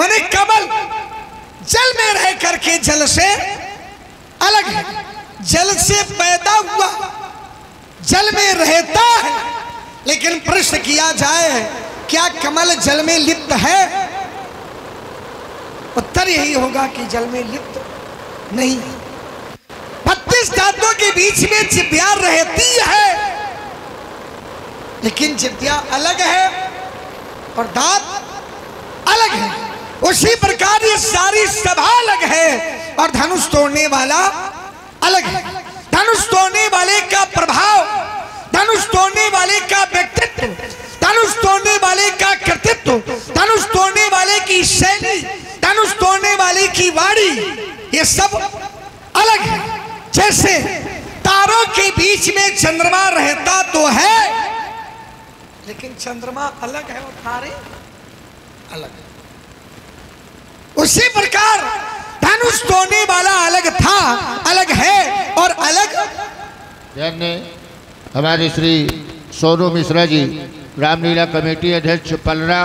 माने कमल जल में रह करके जल से अलग है, जल से पैदा हुआ, जल में रहता है। लेकिन प्रश्न किया जाए क्या कमल जल में लिप्त है? उत्तर यही होगा कि जल में लिप्त नहीं है। 32 दांतों के बीच में जिह्वा रहती है, लेकिन जिह्वा अलग है और दांत अलग है। उसी प्रकार ये सारी सभा अलग है और धनुष तोड़ने वाला अलग है। धनुष तोड़ने वाले का प्रभाव, धनुष तोड़ने वाले का व्यक्तित्व, धनुष तोड़ने वाले का कृतित्व, धनुष तोड़ने वाले की शैली, धनुष तोड़ने वाले की वाणी, ये सब अलग है। जैसे तारों के बीच में चंद्रमा रहता तो है, लेकिन चंद्रमा अलग है और तारे अलग है। उसी प्रकार धनुष तोड़ने वाला अलग था, अलग है और अलग। हमारे श्री सोनू मिश्रा जी, रामलीला कमेटी अध्यक्ष पलरा,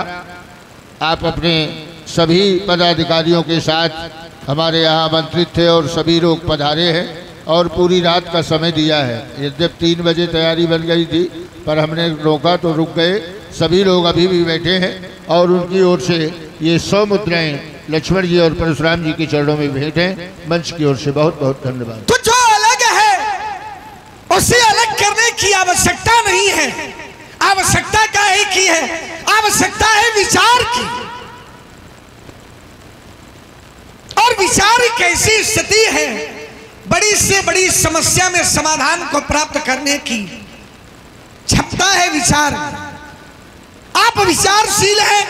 आप अपने सभी पदाधिकारियों के साथ हमारे यहाँ आमंत्रित थे और सभी लोग पधारे हैं और पूरी रात का समय दिया है। यद्यप 3 बजे तैयारी बन गई थी, पर हमने रोका तो रुक गए। सभी लोग अभी भी बैठे हैं और उनकी ओर से ये 100 मुद्राएं लक्ष्मण जी और परशुराम जी के चरणों में भेंट हैं। मंच की ओर से बहुत बहुत धन्यवाद। तो जो अलग है उसे अलग करने की आवश्यकता नहीं है। आवश्यकता काहे की है? आवश्यकता है विचार की। और विचार एक ऐसी स्थिति है, बड़ी से बड़ी समस्या में समाधान को प्राप्त करने की क्षमता है विचार। आप विचारशील हैं,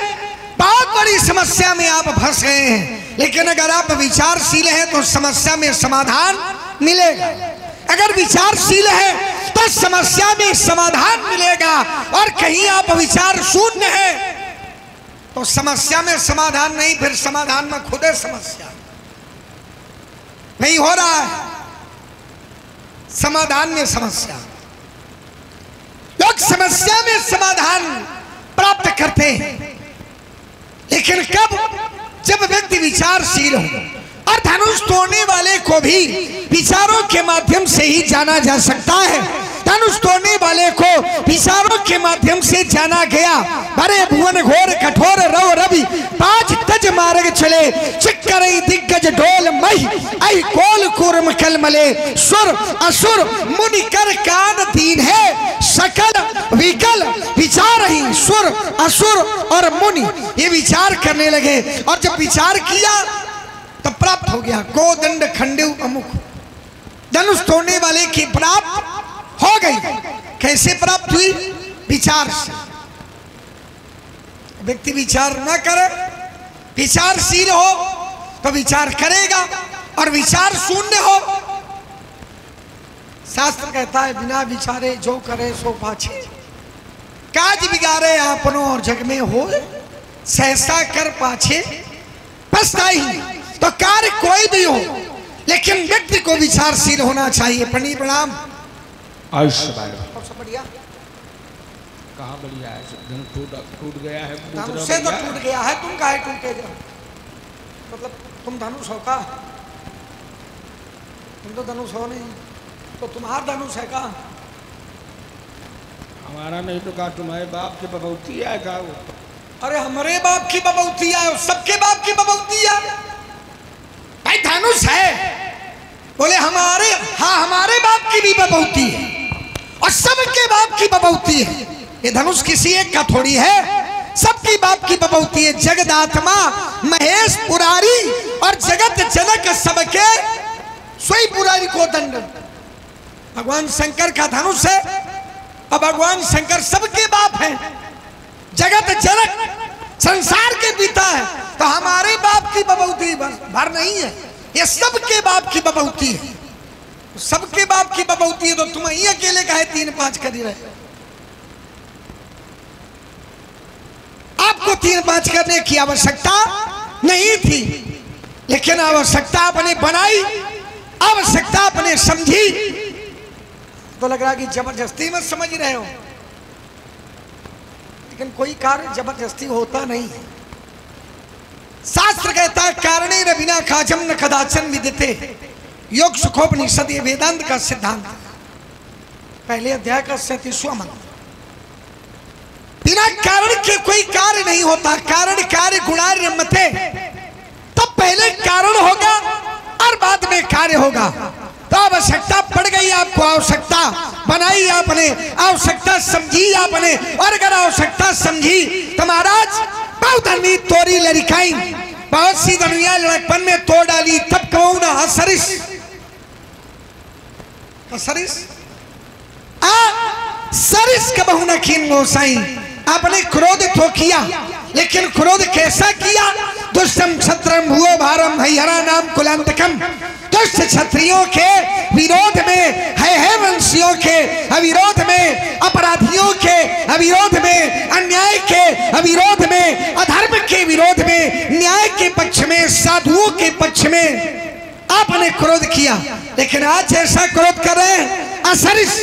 बहुत बड़ी समस्या में आप फंस गए हैं, लेकिन अगर आप विचारशील हैं तो समस्या में समाधान मिलेगा। अगर विचारशील है तो समस्या में समाधान मिलेगा। और कहीं आप विचार शून्य है तो समस्या में समाधान नहीं, फिर समाधान में खुद समस्या नहीं हो रहा है। समाधान में समस्या, लोग समस्या में समाधान प्राप्त करते हैं, लेकिन कब? जब व्यक्ति विचारशील हो। और धनुष तोड़ने वाले को भी विचारों के माध्यम से ही जाना जा सकता है। धनुष तोड़ने वाले को विचारों के माध्यम से जाना गया। भरे भुवन घोर कठोर रव रवि 5 तज मार्ग चले, चिक्करई दिग्गज ढोल मही आई कोल कुर्म कलमले, सुर असुर मुनि कर कान दीन है, सकल विकल विचार ही सुर असुर और मुनि ये विचार करने लगे। और जब विचार किया तो प्राप्त हो गया। कोदंड खंडेव अमुख, धनुष तोड़ने वाले की प्राप्त हो गई। कैसे प्राप्त हुई? विचार से। व्यक्ति विचार न करे, विचारशील हो तो विचार करेगा, और विचार शून्य हो, शास्त्र कहता है बिना विचारे जो करे सो पाछे, काज बिगाड़े आपनो और जग में हो, सहसा कर पाछे पछताई। तो कार्य कोई भी हो, लेकिन व्यक्ति को विचारशील होना चाहिए। प्रणाम। आयुष्य सबसे बढ़िया। कहाँ बढ़िया है? टूट गया है, धनुष से तो टूट गया है, तुम काहे टूटे जाओ? मतलब तुम धनुष हो का? तुम तो धनुष हो नहीं, तो तुम्हारा धनुष है का? हमारा नहीं तो कहा तुम्हारे बाप की बबौती है का? वो अरे हमारे बाप की बबौती है, सबके बाप की बबौती है भाई। धनुष है, बोले हमारे, हाँ हमारे बाप की भी बबौती है और सबके बाप की बबौती है। ये धनुष किसी एक का थोड़ी है, सबकी बाप की बबौती है। जगदात्मा महेश पुरारी और जगत जनक सबके सोई पुरारी को दंड। भगवान शंकर का धनुष है और भगवान शंकर सबके बाप हैं, जगत जनक संसार के पिता है। तो हमारे बाप की बबौती भर नहीं है, ये सबके बाप की बबौती है। सबके बाप की बबौती है तो तुम ही अकेले का है 3-5 कर रहे। आपको 3-5 करने की आवश्यकता नहीं थी, लेकिन आवश्यकता आपने बनाई, आवश्यकता आपने समझी। तो लग रहा कि जबरदस्ती मत समझ रहे हो, लेकिन कोई कार्य जबरदस्ती होता नहीं है। शास्त्र कहता है कारणे रविना काजम न कदाचन विदिते, योग सुखोपनिषद ये वेदांत का सिद्धांत है, पहले अध्याय का 37वां मंत्र। बिना कारण के कोई कार्य नहीं होता, कारण कार्य गुणार्य रमते, तब पहले कारण होगा और बाद में कार्य होगा। तो आवश्यकता पड़ गई आपको, आवश्यकता बनाई आपने, आवश्यकता समझी आपने, और अगर आवश्यकता समझी तो महाराज बहुत अन्नी तोरी लड़काई, बहुत सी दुनिया लड़कपन में तोड़ डाली, तब कहूं ना असरिस असरिस सरिस कबहू न खीन गोसाई। आपने क्रोध तो किया, लेकिन क्रोध कैसा किया? दुष्टम क्षत्रम भुवो भारम हरिहरा नाम कुलांतकम, दुष्ट क्षत्रियों के विरोध में, है वंशियों के अविरोध में, अपराधियों के अविरोध में, अन्याय के अविरोध में, अधर्म के विरोध में, न्याय के पक्ष में, साधुओं के पक्ष में आपने क्रोध किया। लेकिन आज ऐसा क्रोध कर रहे हैं असरिस,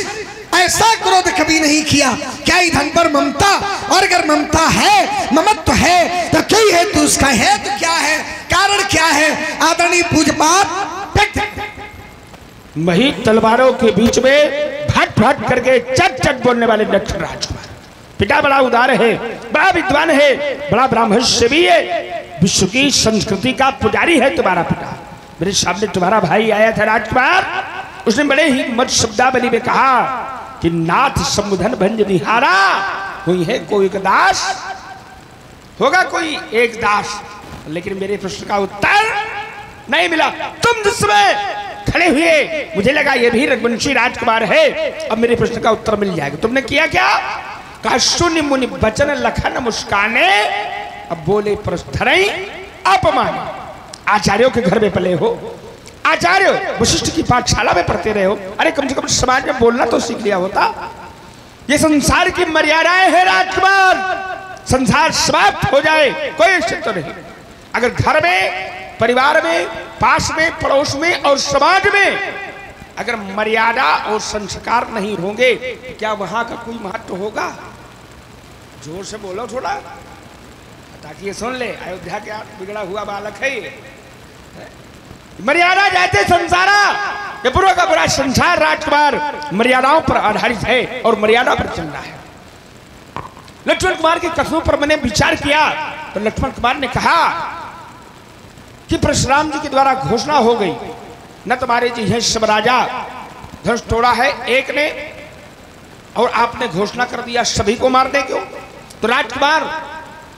ऐसा क्रोध कभी नहीं किया। क्या धन पर ममता, और अगर ममता है, ममत्व है तो कोई है तो उसका है तो क्या है, कारण क्या है? आदरणीय पूज्यपाद वही तलवारों के बीच में भट भट करके चट चट बोलने वाले दक्षिण राजकुमार, पिता बड़ा उदार है, बड़ा विद्वान है, बड़ा ब्राह्मणसेवी है, विश्व की संस्कृति का पुजारी है तुम्हारा पिता। मेरे सामने तुम्हारा भाई आया था राजकुमार, उसने बड़े ही मत शब्दावली में कहा कि नाथ समुधन भंज निहारा, कोई है कोई एक दास, होगा कोई एक दास। लेकिन मेरे प्रश्न का उत्तर नहीं मिला। तुम जिस समय खड़े हुए मुझे लगा ये भी रघुवंशी राजकुमार है, अब मेरे प्रश्न का उत्तर मिल जाएगा। तुमने किया क्या? कहा शून्य मुनि बचन लखन मुस्काने, अब बोले प्रस्थरई अपमान। आचार्यों के घर में पले हो, आचार्य वशिष्ठ की पाठशाला में पढ़ते रहे हो, अरे कम से कम समाज में बोलना तो सीख लिया होता। ये संसार की मर्यादाएं हैं राजकुमार, संसार समाप्त हो जाए कोई इच्छा नहीं। अगर घर में, परिवार में, पास में, पड़ोस में और समाज में अगर मर्यादा और संस्कार नहीं होंगे तो क्या वहां का कोई महत्व होगा? जोर से बोलो थोड़ा, ताकि ये सुन ले, अयोध्या क्या बिगड़ा हुआ बालक है ये। मर्यादा जाते संसारा, ये बुरा का बुरा संसार राजकुमार मर्यादाओं पर आधारित है और मर्यादा पर चल रहा है। लक्ष्मण कुमार के कथनों पर मैंने विचार किया तो लक्ष्मण कुमार ने कहा कि परशुराम जी के द्वारा घोषणा हो गई, न तुम्हारे जी हैं सब राजा, धनुष तोड़ा है एक ने और आपने घोषणा कर दिया सभी को मारने क्यों? तो राजकुमार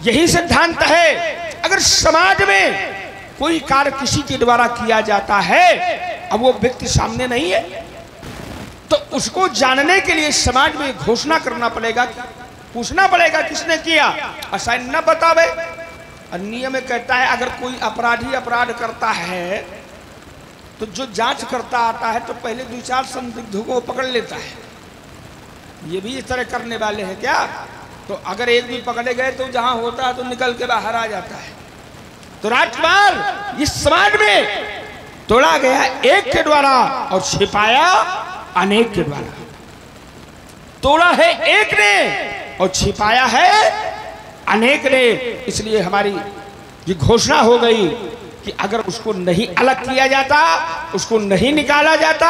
यही सिद्धांत है, अगर समाज में कोई कार्य किसी के द्वारा किया जाता है, अब वो व्यक्ति सामने नहीं है, तो उसको जानने के लिए समाज में घोषणा करना पड़ेगा, पूछना पड़ेगा किसने किया, असाइन न बतावे। नियम में कहता है अगर कोई अपराधी अपराध करता है तो जो जांच करता आता है तो पहले 2-4 संदिग्धों को पकड़ लेता है। ये भी इस तरह करने वाले हैं क्या? तो अगर एक भी पकड़े गए तो जहां होता है तो निकल के बाहर आ जाता है। तो राजकुमार इस समाज में तोड़ा गया एक के द्वारा और छिपाया अनेक के द्वारा। तोड़ा है एक ने और छिपाया है अनेक ने, इसलिए हमारी ये घोषणा हो गई कि अगर उसको नहीं अलग किया जाता, उसको नहीं निकाला जाता,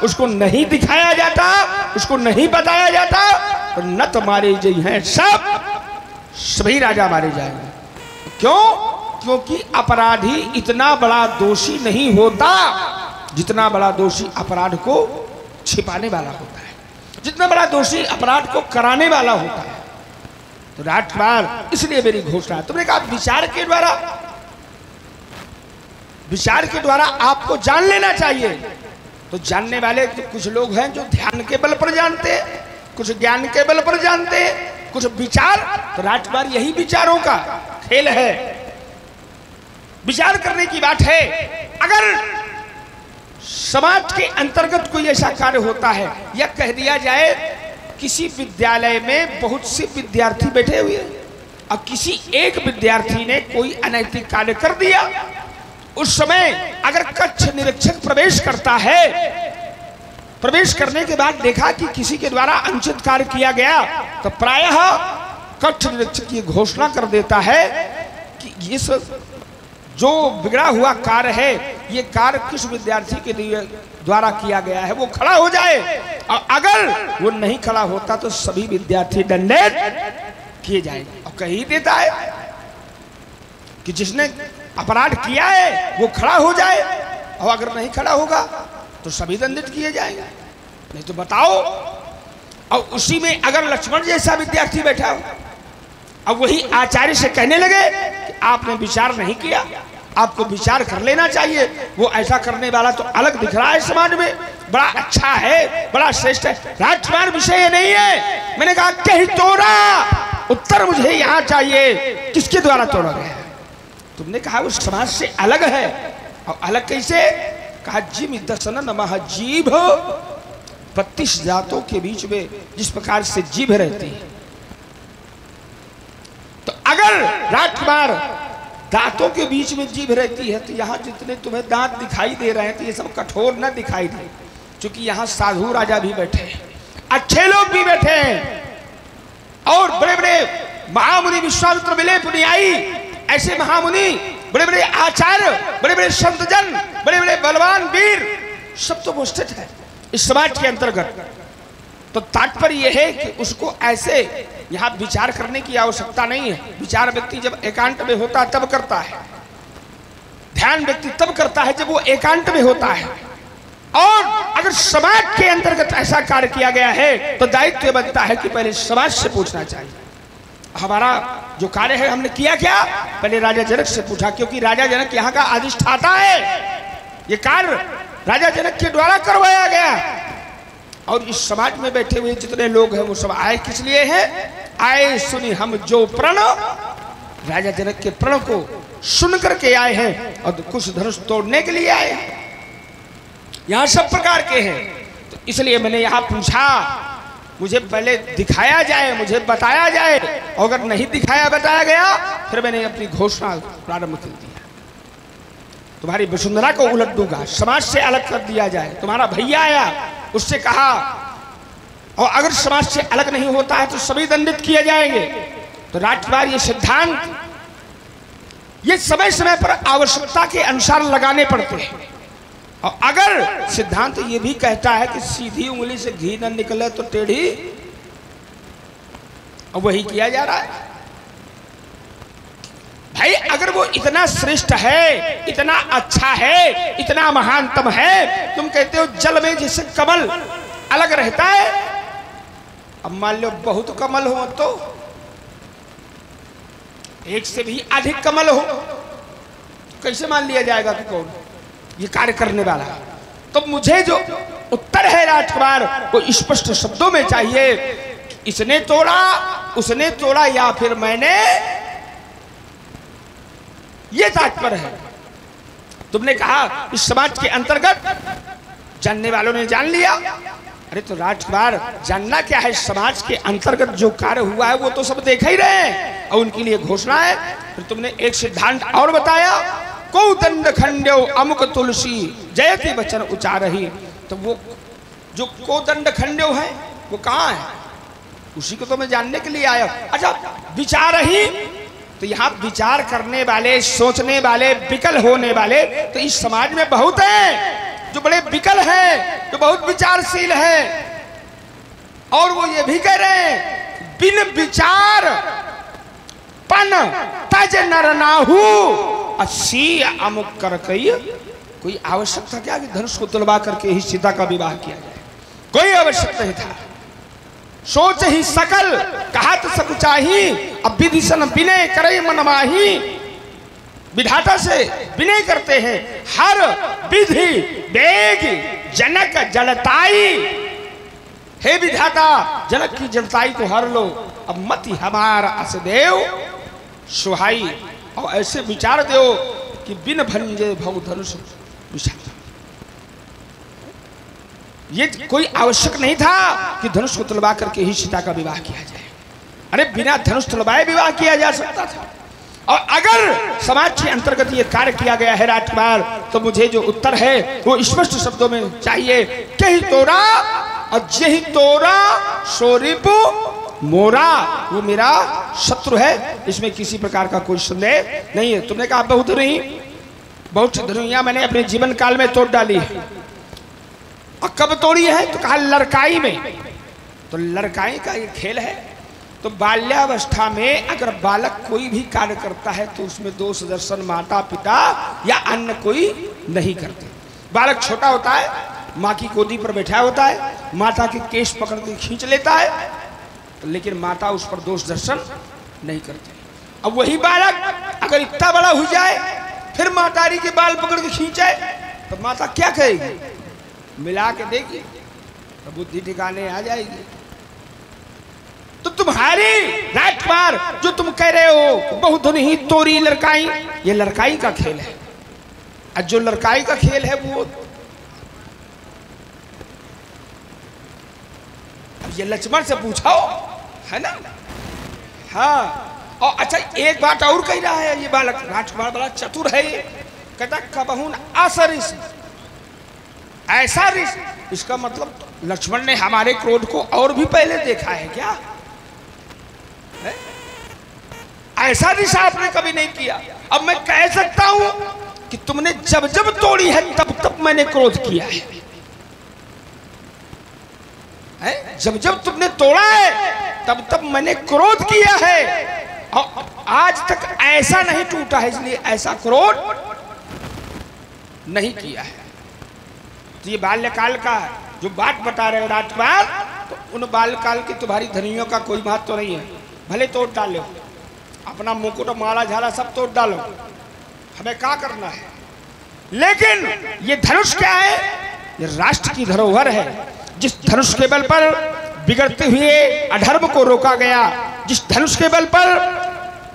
उसको नहीं दिखाया जाता, उसको नहीं बताया जाता तो न तो मारे जाए हैं सब, सभी राजा मारे जाएंगे। क्यों? क्योंकि अपराधी इतना बड़ा दोषी नहीं होता जितना बड़ा दोषी अपराध को छिपाने वाला होता है, जितना बड़ा दोषी अपराध को कराने वाला होता है। तो राजकुमार इसलिए मेरी घोषणा, तुमने कहा विचार के द्वारा आपको जान लेना चाहिए। तो जानने वाले तो कुछ लोग हैं जो ध्यान के बल पर जानते हैं, कुछ ज्ञान के बल पर जानते हैं, कुछ विचार। तो राजकुमार यही विचारों का खेल है, विचार करने की बात है। अगर समाज के अंतर्गत कोई ऐसा कार्य होता है, या कह दिया जाए किसी विद्यालय में बहुत से विद्यार्थी बैठे हुए और किसी एक विद्यार्थी ने कोई अनैतिक कार्य कर दिया, उस समय अगर कक्ष निरीक्षक प्रवेश करता है, प्रवेश करने के बाद देखा कि किसी के द्वारा अनुचित कार्य किया गया, तो प्रायः कक्ष निरीक्षक ये घोषणा कर देता है कि इस जो बिगड़ा हुआ कार्य है, ये कार्य किस विद्यार्थी के द्वारा किया गया है वो खड़ा हो जाए, और अगर वो नहीं खड़ा होता तो सभी विद्यार्थी दंडित किए जाएंगे। और कही देता है कि जिसने अपराध किया है वो खड़ा हो जाए, और अगर नहीं खड़ा होगा तो सभी दंडित किए जाएंगे। नहीं तो बताओ, और उसी में अगर लक्ष्मण जैसा विद्यार्थी बैठा हो, अब वही आचार्य से कहने लगे कि आपने विचार नहीं किया, आपको विचार कर लेना चाहिए, वो ऐसा करने वाला तो अलग दिख रहा है समाज में, बड़ा अच्छा है, बड़ा श्रेष्ठ है। राजकुमार विषय नहीं है। मैंने कहा कहीं तोड़ा, उत्तर मुझे यहाँ चाहिए, किसके द्वारा तोड़ा गया? तुमने कहा वो समाज से अलग है। और अलग कैसे? कहा जीव दर्शन नमः, जीभ 32 जातों के बीच में जिस प्रकार से जीभ रहती है, तो अगर राजकुमार दांतों के बीच में जीभ रहती है तो यहाँ जितने तुम्हें दांत दिखाई दे रहे हैं तो ये सब कठोर न दिखाई दे, क्योंकि यहाँ साधु राजा भी बैठे हैं, अच्छे लोग भी बैठे हैं, और बड़े बड़े महामुनि विश्वामित्र मिले पुण्याई, ऐसे महामुनि, बड़े बड़े आचार्य, बड़े बड़े संतजन, बड़े बड़े बलवान वीर सब तो उपस्थित है इस समाज के अंतर्गत। तो तात्पर्य यह है कि उसको ऐसे यहाँ विचार करने की आवश्यकता नहीं है। विचार व्यक्ति जब एकांत में होता है तब करता है, ध्यान व्यक्ति तब करता है जब वो एकांत में होता है। और अगर समाज के अंतर्गत ऐसा कार्य किया गया है तो दायित्व बनता है कि पहले समाज से पूछना चाहिए हमारा जो कार्य है हमने किया क्या। पहले राजा जनक से पूछा, क्योंकि राजा जनक यहाँ का अधिष्ठाता है, ये कार्य राजा जनक के द्वारा करवाया गया। और इस समाज में बैठे हुए जितने लोग हैं वो सब आए किस लिए हैं? आए सुनी हम जो प्रण, राजा जनक के प्रण को सुन करके आए हैं, और कुछ धनुष तोड़ने के लिए आए हैं। यहाँ सब प्रकार के हैं, तो इसलिए मैंने यहाँ पूछा, मुझे पहले दिखाया जाए, मुझे बताया जाए, और अगर नहीं दिखाया बताया गया फिर मैंने अपनी घोषणा प्रारंभ कर दिया। तुम्हारी वसुंधरा को उलट दूंगा, समाज से अलग कर दिया जाए। तुम्हारा भैया आया, उससे कहा, और अगर समाज से अलग नहीं होता है तो सभी दंडित किए जाएंगे। तो राजकुमार ये सिद्धांत ये समय समय पर आवश्यकता के अनुसार लगाने पड़ते हैं। और अगर सिद्धांत ये भी कहता है कि सीधी उंगली से घी न निकले तो टेढ़ी, और वही किया जा रहा है। भाई अगर वो इतना श्रेष्ठ है, इतना अच्छा है, इतना महानतम है, तुम कहते हो जल में जैसे कमल अलग रहता है, अब मान लो बहुत कमल हो तो एक से भी अधिक कमल हो, कैसे मान लिया जाएगा कि कौन ये कार्य करने वाला? तो मुझे जो उत्तर है राजकुमार वो स्पष्ट शब्दों में चाहिए, इसने तोड़ा, उसने तोड़ा, या फिर मैंने, ये तात्पर्य है। तुमने कहा इस समाज के अंतर्गत जानने वालों ने जान लिया। अरे तो राजकुमार जानना क्या है, समाज के अंतर्गत जो कार्य हुआ है वो तो सब देख ही रहे हैं, और उनके लिए घोषणा है। फिर तुमने एक सिद्धांत और बताया, को दंड खंड्यो अमुक तुलसी जयति वचन उचारही। तो वो जो को दंड खंड्यो है वो कहाँ है? उसी को तो मैं जानने के लिए आया। अच्छा, विचार ही, तो यहाँ विचार करने वाले, सोचने वाले, विकल होने वाले तो इस समाज में बहुत हैं, जो बड़े विकल हैं, जो बहुत विचारशील हैं। और वो ये भी कह रहे हैं बिन विचार पन तज नर नाहू अस्सी अमुक कर कई। कोई आवश्यकता क्या कि धनुष को तुलवा करके ही सीता का विवाह किया जाए? कोई आवश्यकता नहीं था। सोच ही सकल कहत सब चाही, अब विधि सन विनय करे मन माही। विधाता से विनय करते हैं, हर विधि वेग जनक जलताई। हे विधाता, जनक की जलताई को हर लो, अब मति हमारा असदेव सुहाई। और ऐसे विचार दो कि बिन भंजे भव धनुष विषाद। ये कोई आवश्यक नहीं था कि धनुष को तुलवा करके ही सीता का विवाह किया जाए। अरे बिना धनुष तुलवाए विवाह किया जा सकता था। और अगर समाज के अंतर्गत ये कार्य किया गया है राजकुमार, तो मुझे जो उत्तर है वो स्पष्ट शब्दों में चाहिए। कही तोरा और जही तोरा सोरिपु मोरा, वो मेरा शत्रु है, इसमें किसी प्रकार का कोई संदेह नहीं है। तुमने कहा बहुत नहीं, बहुत सी धनुइयां मैंने अपने जीवन काल में तोड़ डाली है। और कब तोड़ी है तो कहा लड़काई में। तो लड़काई का ये खेल है। तो बाल्यावस्था में अगर बालक कोई भी कार्य करता है तो उसमें दोष दर्शन माता पिता या अन्य कोई नहीं करते। बालक छोटा होता है, माँ की गोदी पर बैठा होता है, माता के केश पकड़ के खींच लेता है, तो लेकिन माता उस पर दोष दर्शन नहीं करती। अब वही बालक अगर इतना बड़ा हो जाए फिर मातारी के बाल पकड़ के खींचे तो माता क्या कहेगी? मिला के देगी तो बुद्धि ठिकाने आ जाएगी। तो तुम्हारी राजकुमार जो तुम कह रहे हो बहुधुन ही तोरी लड़काई, ये लड़काई का खेल है। और जो लड़काई का खेल है वो अब ये लक्ष्मण से पूछो है ना। हाँ, और अच्छा एक बात और कह रहा है ये बालक राजकुमार, बड़ा चतुर है ये। कहता कबहुन असरिस, ऐसा रिस। इसका मतलब लक्ष्मण ने हमारे क्रोध को और भी पहले देखा है क्या है? ऐसा रिस आपने कभी नहीं किया। अब मैं कह सकता हूं कि तुमने जब जब तोड़ी है तब तब मैंने क्रोध किया है। जब जब तुमने तोड़ा है तब तब मैंने क्रोध किया है। और आज तक ऐसा नहीं टूटा है, इसलिए ऐसा क्रोध नहीं किया है। तो ये बाल्यकाल का जो बात बता रहे हो राजकुमार, तो उन बाल्यकाल की तुम्हारी धनियों का कोई महत्व तो नहीं है। भले तोड़ डालो, अपना मुकुट माला झाला सब तोड़ डालो, हमें क्या करना है। लेकिन ये धनुष क्या है? ये राष्ट्र की धरोहर है। जिस धनुष के बल पर बिगड़ते हुए अधर्म को रोका गया, जिस धनुष के बल पर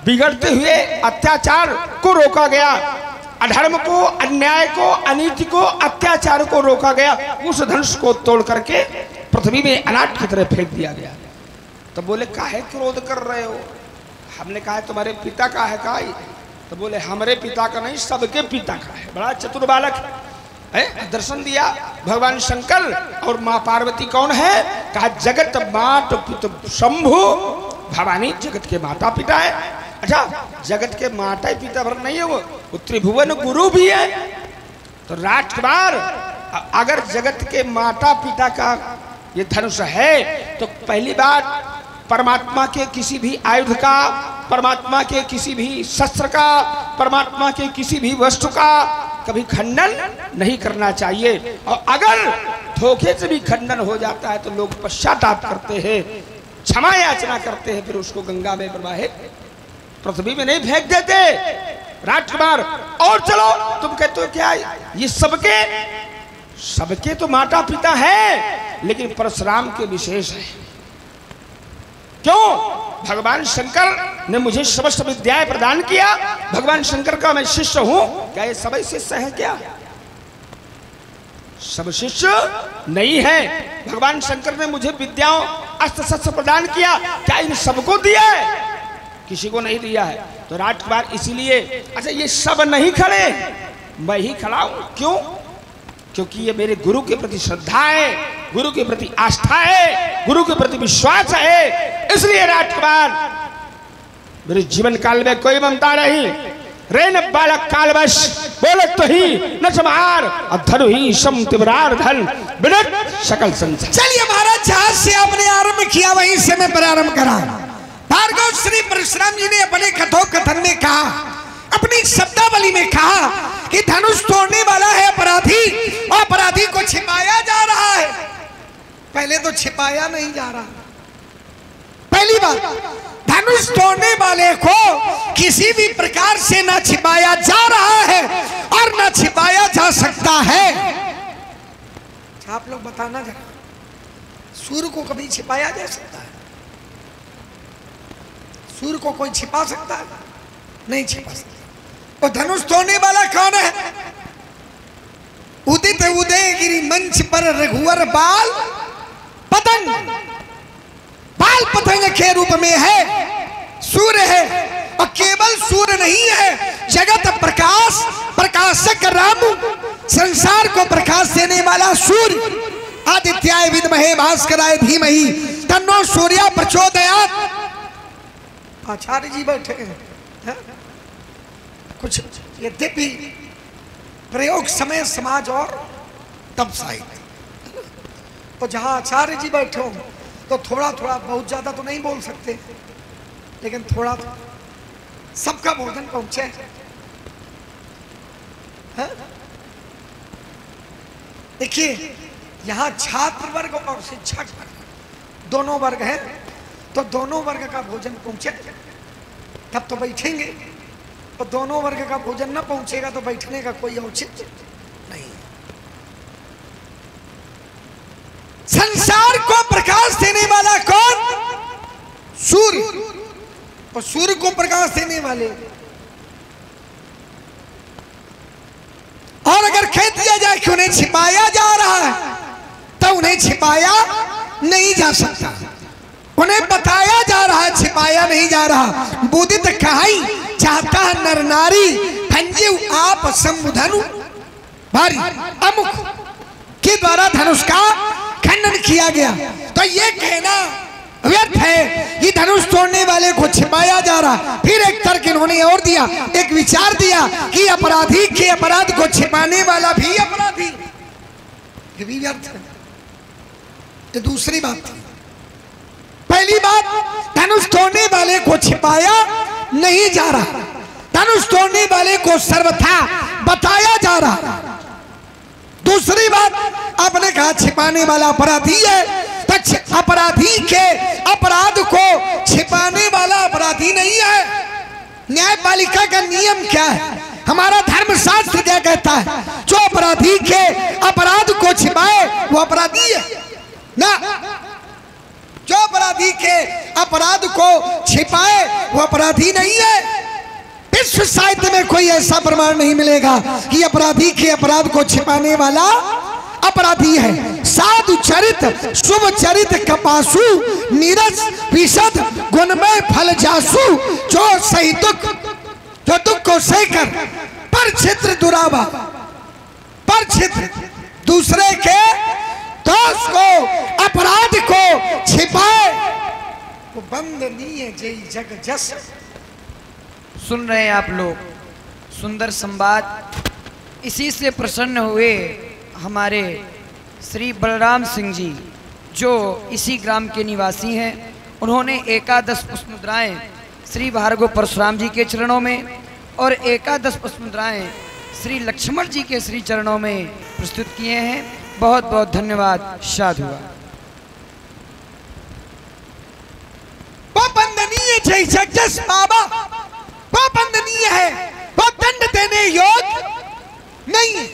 बिगड़ते हुए अत्याचार को रोका गया, अधर्म को, अन्याय को, अनीति को, अत्याचार को रोका गया, उस धनुष को तोड़ करके पृथ्वी में अनाथ की तरह फेंक दिया गया। तो बोले काहे क्रोध कर रहे हो? हमने कहा तुम्हारे पिता का है का? तो बोले हमारे पिता का नहीं, सबके पिता का है। बड़ा चतुर बालक है। दर्शन दिया भगवान शंकर और माँ पार्वती कौन है? कहा जगत मात पिता शंभु, भवानी जगत के माता पिता है। अच्छा, जगत के माता पिता भर नहीं है, वो त्रिभुवन गुरु भी है। तो राजकुमार अगर जगत के माता पिता का ये धनुष है तो पहली बात परमात्मा के किसी भी आयुध का, परमात्मा के किसी भी शस्त्र का, परमात्मा के किसी भी वस्तु का कभी खंडन नहीं करना चाहिए। और अगर धोखे से भी खंडन हो जाता है तो लोग पश्चाताप करते हैं, क्षमा याचना करते हैं, फिर उसको गंगा में प्रवाहित, पृथ्वी में नहीं फेंक देते। राजकुमार और चलो, तुम कहते हो क्या ये सबके तो माता पिता है, लेकिन परशुराम के विशेष है। क्यों? भगवान शंकर ने मुझे समस्त विद्याएं प्रदान किया, भगवान शंकर का मैं शिष्य हूं। क्या ये सभी शिष्य हैं? क्या सब शिष्य नहीं है। भगवान शंकर ने मुझे विद्याओं अस्त्र शस्त्र प्रदान किया, क्या इन सबको दिया है? किसी को नहीं दिया है। तो राजकुमार इसीलिए, अच्छा ये सब नहीं खड़े, मैं ही खड़ा हूं। क्यों? क्योंकि ये मेरे गुरु के प्रति श्रद्धा है, गुरु के प्रति आस्था है, गुरु के प्रति विश्वास है। इसलिए राजकुमार मेरे जीवन काल में कोई ममता नहीं। रेन बालक कालवश बोलत तो ही न समार, धनु ही सम तिबरार धन बिनट सकल संसार। चलिए महाराज, जहां से आपने आरंभ किया वहीं से मैं प्रारंभ करा। भार्गव श्री परशुराम जी ने अपने कथोकथन में कहा, अपनी शब्दावली में कहा कि धनुष तोड़ने वाला है अपराधी, और अपराधी को छिपाया जा रहा है। पहले तो छिपाया नहीं जा रहा। पहली बात, धनुष तोड़ने वाले को किसी भी प्रकार से ना छिपाया जा रहा है और ना छिपाया जा सकता है। आप लोग बताना जरा, सूर्य को कभी छिपाया जा सकता है? सूर्य को कोई छिपा सकता है? नहीं छिपा सकता। और धनुष तोड़ने वाला कौन है? उदित उदयगिरी मंच पर रघुवर बाल पतंग, बाल पतंग के रूप में है, सूर्य है। और केवल सूर्य नहीं है, जगत प्रकाश, प्रकाशक राम, संसार को प्रकाश देने वाला सूर्य। आदित्याय विद्महे भास्कराय धीमहि तन्नो सूर्य प्रचोदयात्। आचार्य जी बैठे हैं, कुछ यद्यपि प्रयोग समय समाज और तब साहित्य। तो जहां आचार्य जी बैठे हो तो थोड़ा थोड़ा, बहुत ज्यादा तो नहीं बोल सकते, लेकिन थोड़ा सबका भोजन पहुंचे। देखिए यहां छात्र वर्ग और शिक्षक वर्ग दोनों वर्ग हैं, तो दोनों वर्ग का भोजन पहुंचे तब तो बैठेंगे, और दोनों वर्ग का भोजन न पहुंचेगा तो बैठने का कोई औचित्य नहीं। संसार को प्रकाश देने वाला कौन? सूर्य। और सूर्य को प्रकाश देने वाले, और अगर कह दिया जाए कि उन्हें छिपाया जा रहा है तो उन्हें छिपाया नहीं जा सकता। उन्हें बताया जा रहा है, छिपाया नहीं जा रहा। बुदित कहाई चाहता है नर नारी, धन्जीव आप संबुधनु भारी। अमुख के द्वारा धनुष का खंडन किया गया, तो ये कहना व्यर्थ है कि धनुष तोड़ने वाले को छिपाया जा रहा। फिर एक तर्क इन्होंने और दिया, एक विचार दिया कि अपराधी के अपराध को छिपाने वाला भी अपराधी, ये भी व्यर्थ है। ये दूसरी बात थी। पहली बात, धनुष तोड़ने वाले को छिपाया नहीं जा रहा, धनुष तोड़ने वाले को सर्वथा बताया जा रहा। दूसरी बात, आपने कहा छिपाने वाला अपराधी है, तो अपराधी के अपराध को छिपाने वाला अपराधी नहीं है। न्यायपालिका का नियम क्या है, हमारा धर्मशास्त्र क्या कहता है? जो अपराधी के अपराध को छिपाए वो अपराधी है ना, जो अपराधी के अपराध को छिपाए वो अपराधी नहीं है। विश्व साहित्य में कोई ऐसा प्रमाण नहीं मिलेगा कि अपराधी के अपराध को छिपाने वाला अपराधी है। साधु चरित शुभ चरित कपासु, नीरस विशद गुणमय फल जासु, जो सही दुख, जो दुख को सहकर पर छित्र दुरावा, पर छित्र दूसरे के दोष को अपराध को छिपाए वो बंदनीय जय जग जस। सुन रहे हैं आप लोग सुंदर संवाद। इसी से प्रसन्न हुए हमारे श्री बलराम सिंह जी, जो इसी ग्राम के निवासी हैं। उन्होंने एकादश पुष्पमुद्राएं श्री भार्गव परशुराम जी के चरणों में और एकादश पुष्पमुद्राएं श्री लक्ष्मण जी के श्री चरणों में प्रस्तुत किए हैं। बहुत बहुत धन्यवाद। साधुवाद। वो बंदनीय जय जगजस बाबा, वो बंदनीय है, वो दंड देने योग्य नहीं।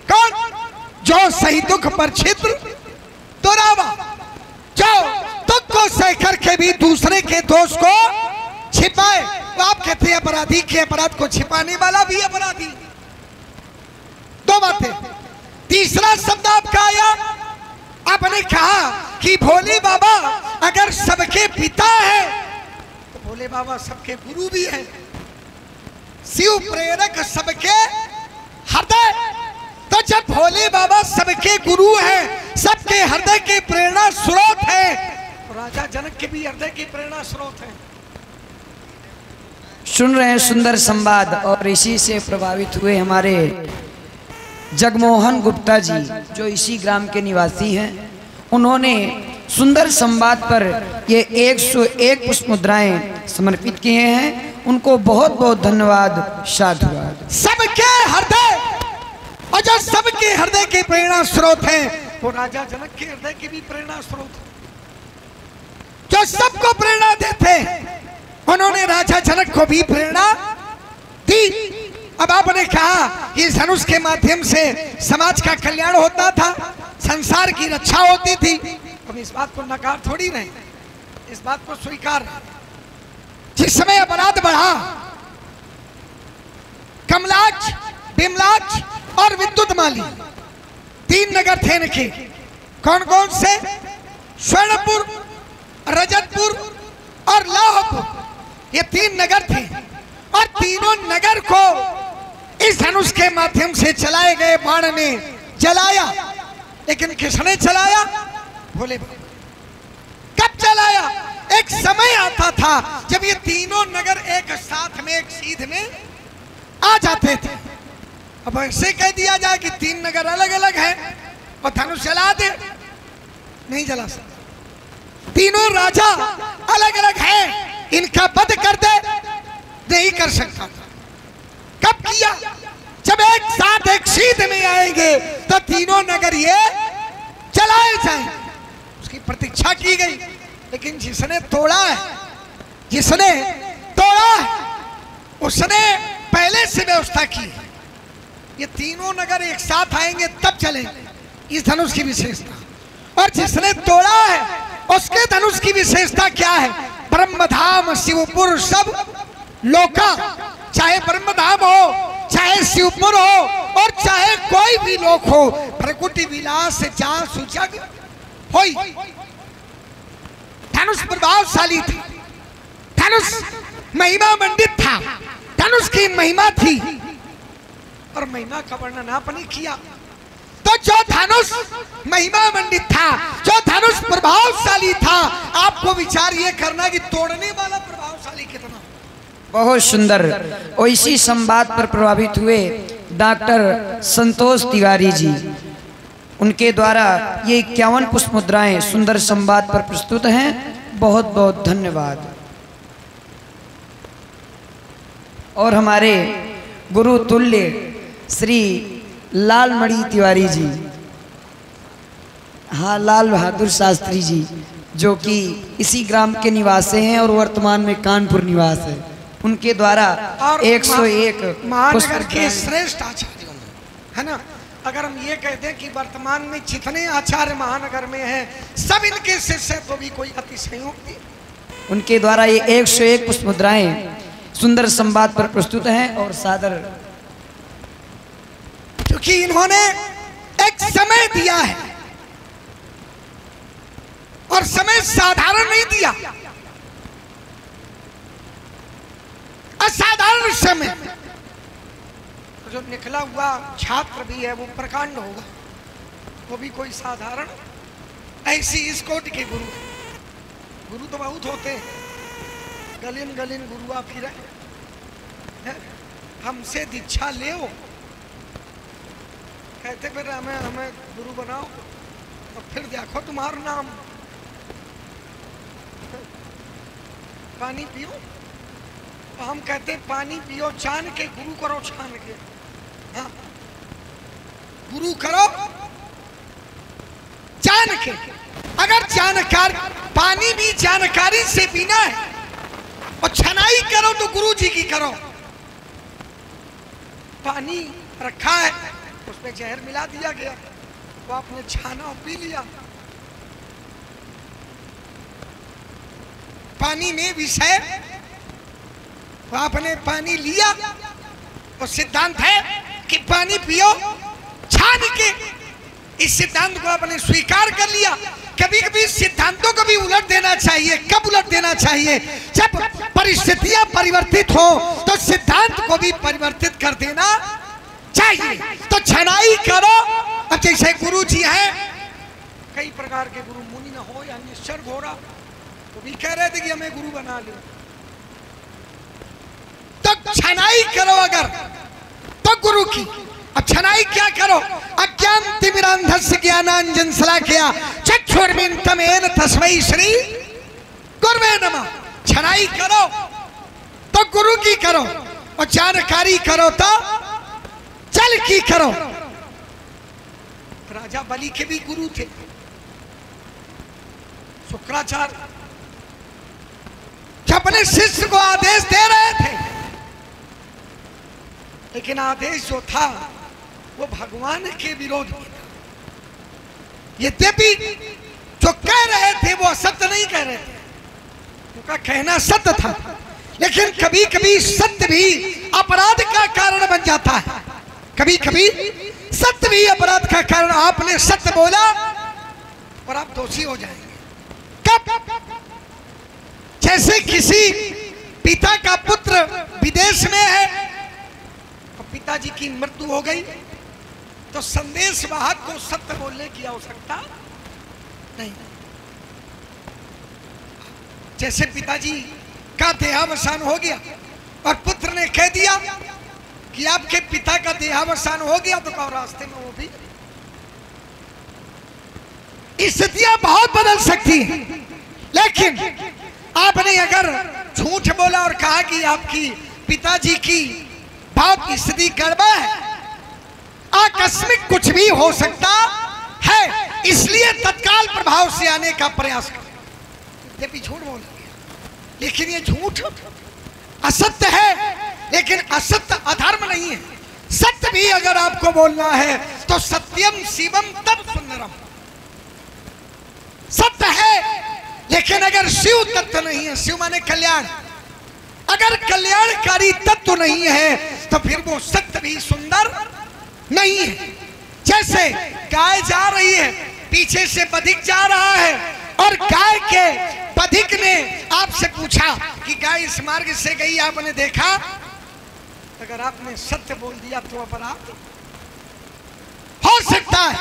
कौन? जो सही दुख पर छिद्र दुरावा, जो दुख को सह करके भी दूसरे के दोष को छिपाए, तो आप कहते हैं अपराधी के अपराध को छिपाने वाला भी अपराधी। दो बातें। तीसरा शब्द आपका आया, आपने कहा कि भोले बाबा अगर सबके पिता है तो भोले बाबा सबके गुरु भी है। शिव प्रेरक सबके हृदय, तो जब भोले बाबा सबके गुरु हैं, सबके हृदय के प्रेरणा स्रोत है, तो राजा जनक के भी हृदय की प्रेरणा स्रोत है। सुन रहे हैं सुंदर संवाद। और इसी से प्रभावित हुए हमारे जगमोहन गुप्ता जी, जो इसी ग्राम के निवासी हैं। उन्होंने सुंदर संवाद पर ये 101 पुष्पमुद्राएं समर्पित किए हैं। उनको बहुत बहुत धन्यवाद। साधुवाद। सबके हृदय, और जो सबके हृदय के प्रेरणा स्रोत है वो राजा जनक के हृदय के भी प्रेरणा स्रोत है, जो सबको प्रेरणा देते। उन्होंने राजा जनक को भी प्रेरणा दी। अब आपने कहा कि धनुष के माध्यम से समाज का कल्याण होता था, संसार की रक्षा होती थी। हम इस बात को नकार थोड़ी रहे, इस बात को स्वीकार। जिस समय अपराध बढ़ा, कमलाक्ष, बिमलाक्ष और विद्युत माली 3 नगर थे इनके। कौन कौन से? स्वर्णपुर, रजतपुर और लाहपुर, ये 3 नगर थे। और तीनों नगर को इस धनुष के माध्यम से चलाए गए बाण ने जलाया। लेकिन किसने चलाया? भोले बाबा। कब चलाया? एक समय आता था जब ये तीनों नगर एक साथ में, एक सीध में आ जाते थे। अब ऐसे कह दिया जाए कि 3 नगर अलग अलग है और धनुष जला दे, नहीं जला सकता। तीनों राजा अलग अलग हैं, इनका वध कर दे, नहीं कर सकता। कब किया? जब एक साथ एक सीध में आएंगे तो तीनों नगर ये चलाए जाएंगे, उसकी प्रतीक्षा की गई। लेकिन जिसने तोड़ा है, जिसने तोड़ा है, उसने पहले से व्यवस्था की है। ये तीनों नगर एक साथ आएंगे तब चलेंगे, इस धनुष की विशेषता। और जिसने तोड़ा है उसके धनुष की विशेषता क्या है? ब्रह्मधाम शिवपुर सब लोका, चाहे ब्रह्मधाम हो, चाहे शिवपुर हो, और चाहे कोई भी लोक हो, प्रकृति विलास जहां सुजग होई। धनुष प्रभावशाली था, धनुष महिमा मंडित था, धनुष की महिमा थी, और महिमा का वर्णन आपने किया। तो जो धनुष महिमा मंडित था, जो धनुष प्रभावशाली था, आपको विचार ये करना कि तोड़ने वाला प्रभावशाली कितना। बहुत सुंदर। और इसी संवाद पर प्रभावित हुए डॉक्टर संतोष तिवारी जी, उनके द्वारा ये 51 पुष्प मुद्राएं सुंदर संवाद पर प्रस्तुत हैं। बहुत बहुत धन्यवाद। और हमारे गुरु तुल्य श्री लालमणि तिवारी जी, हाँ लाल बहादुर शास्त्री जी, जो कि इसी ग्राम के निवासी हैं और वर्तमान में कानपुर निवास है, उनके द्वारा 101 महानगर के श्रेष्ठ आचार्यों में, है ना। अगर हम ये कहते हैं कि वर्तमान में जितने आचार्य महानगर में हैं सब इनके शिष्य, तो भी कोई अतिशयोक्ति। उनके द्वारा ये 101 पुष्प मुद्राएं सुंदर संवाद पर प्रस्तुत हैं और सादर, क्योंकि इन्होंने एक समय दिया है और समय साधारण नहीं दिया, असाधारण समय। जो निकला हुआ छात्र भी है वो प्रकांड होगा, वो भी कोई साधारण, ऐसी इस कोटि के गुरु। गुरु तो बहुत होते हैं, गलिन गलिन गुरु आप फिर हमसे दीक्षा ले, कहते फिर हमें गुरु बनाओ, और फिर देखो तुम्हारा नाम। पानी पियो, तो हम कहते पानी पियो छान के, गुरु करो छान के। हाँ, गुरु करो जान के। अगर जानकार पानी भी जानकारी से पीना है और छनाई करो तो गुरु जी की करो। पानी रखा है, उसमें जहर मिला दिया गया, वो आपने छाना और पी लिया। पानी में विषय, वो आपने पानी लिया, और सिद्धांत है कि पानी पियो छान के। इस सिद्धांत को आपने स्वीकार कर लिया। कभी कभी सिद्धांतों को भी उलट देना चाहिए। कब उलट देना चाहिए? जब परिस्थितियां परिवर्तित हो तो सिद्धांत को भी परिवर्तित कर देना चाहिए। तो छनाई करो। अब जैसे गुरु जी हैं, कई प्रकार के गुरु, मुनि न हो या निश्चर घोड़ा, तो भी कह रहे थे कि हमें गुरु बना लो। तो छनाई करो अगर तो गुरु की। अब छनाई क्या करो? अज्ञान तिमिरांधस्य ज्ञानांजन शलाकया चक्षुर्मिलितमेन तस्मै श्री गुरुवे नमः। छनाई करो तो गुरु की करो, और जानकारी करो तो जल की करो। राजा बलि के भी गुरु थे शुक्राचार्य, जो अपने शिष्य को आदेश दे रहे थे, लेकिन आदेश जो था वो भगवान के विरोध में था। यद्यपि जो कह रहे थे वो असत्य नहीं कह रहे थे, उनका कहना सत्य था, लेकिन कभी कभी सत्य भी अपराध का कारण बन जाता है। कभी कभी सत्य भी अपराध का कारण। आपने सत्य बोला और आप दोषी हो जाएंगे। कब? जैसे किसी पिता का पुत्र विदेश में है, पिताजी की मृत्यु हो गई, तो संदेश वाहक को सत्य बोलने की आवश्यकता नहीं। जैसे पिताजी का देहावसान हो गया और पुत्र ने कह दिया कि आपके पिता का देहावसान हो गया तो कहो रास्ते में वो भी। स्थितियां बहुत बदल सकती हैं, लेकिन आपने अगर झूठ बोला और कहा कि आपकी पिताजी की बहुत स्थिति गड़बड़ है, आकस्मिक कुछ भी हो सकता है, इसलिए तत्काल प्रभाव से आने का प्रयास करें। ये भी झूठ बोल गया, लेकिन ये झूठ असत्य है, लेकिन असत्य अधर्म नहीं है। सत्य भी अगर आपको बोलना है तो सत्यम शिवम तत् सुंदरम, सत्य है, लेकिन अगर शिव तत्व नहीं है, शिव माने कल्याण, अगर कल्याणकारी तत्व नहीं है तो फिर वो सत्य भी सुंदर नहीं है। जैसे गाय जा रही है, पीछे से बधिक जा रहा है, और गाय के बधिक ने आपसे पूछा कि गाय इस मार्ग से गई, आपने देखा, अगर आपने सत्य बोल दिया तो अपराध हो सकता है।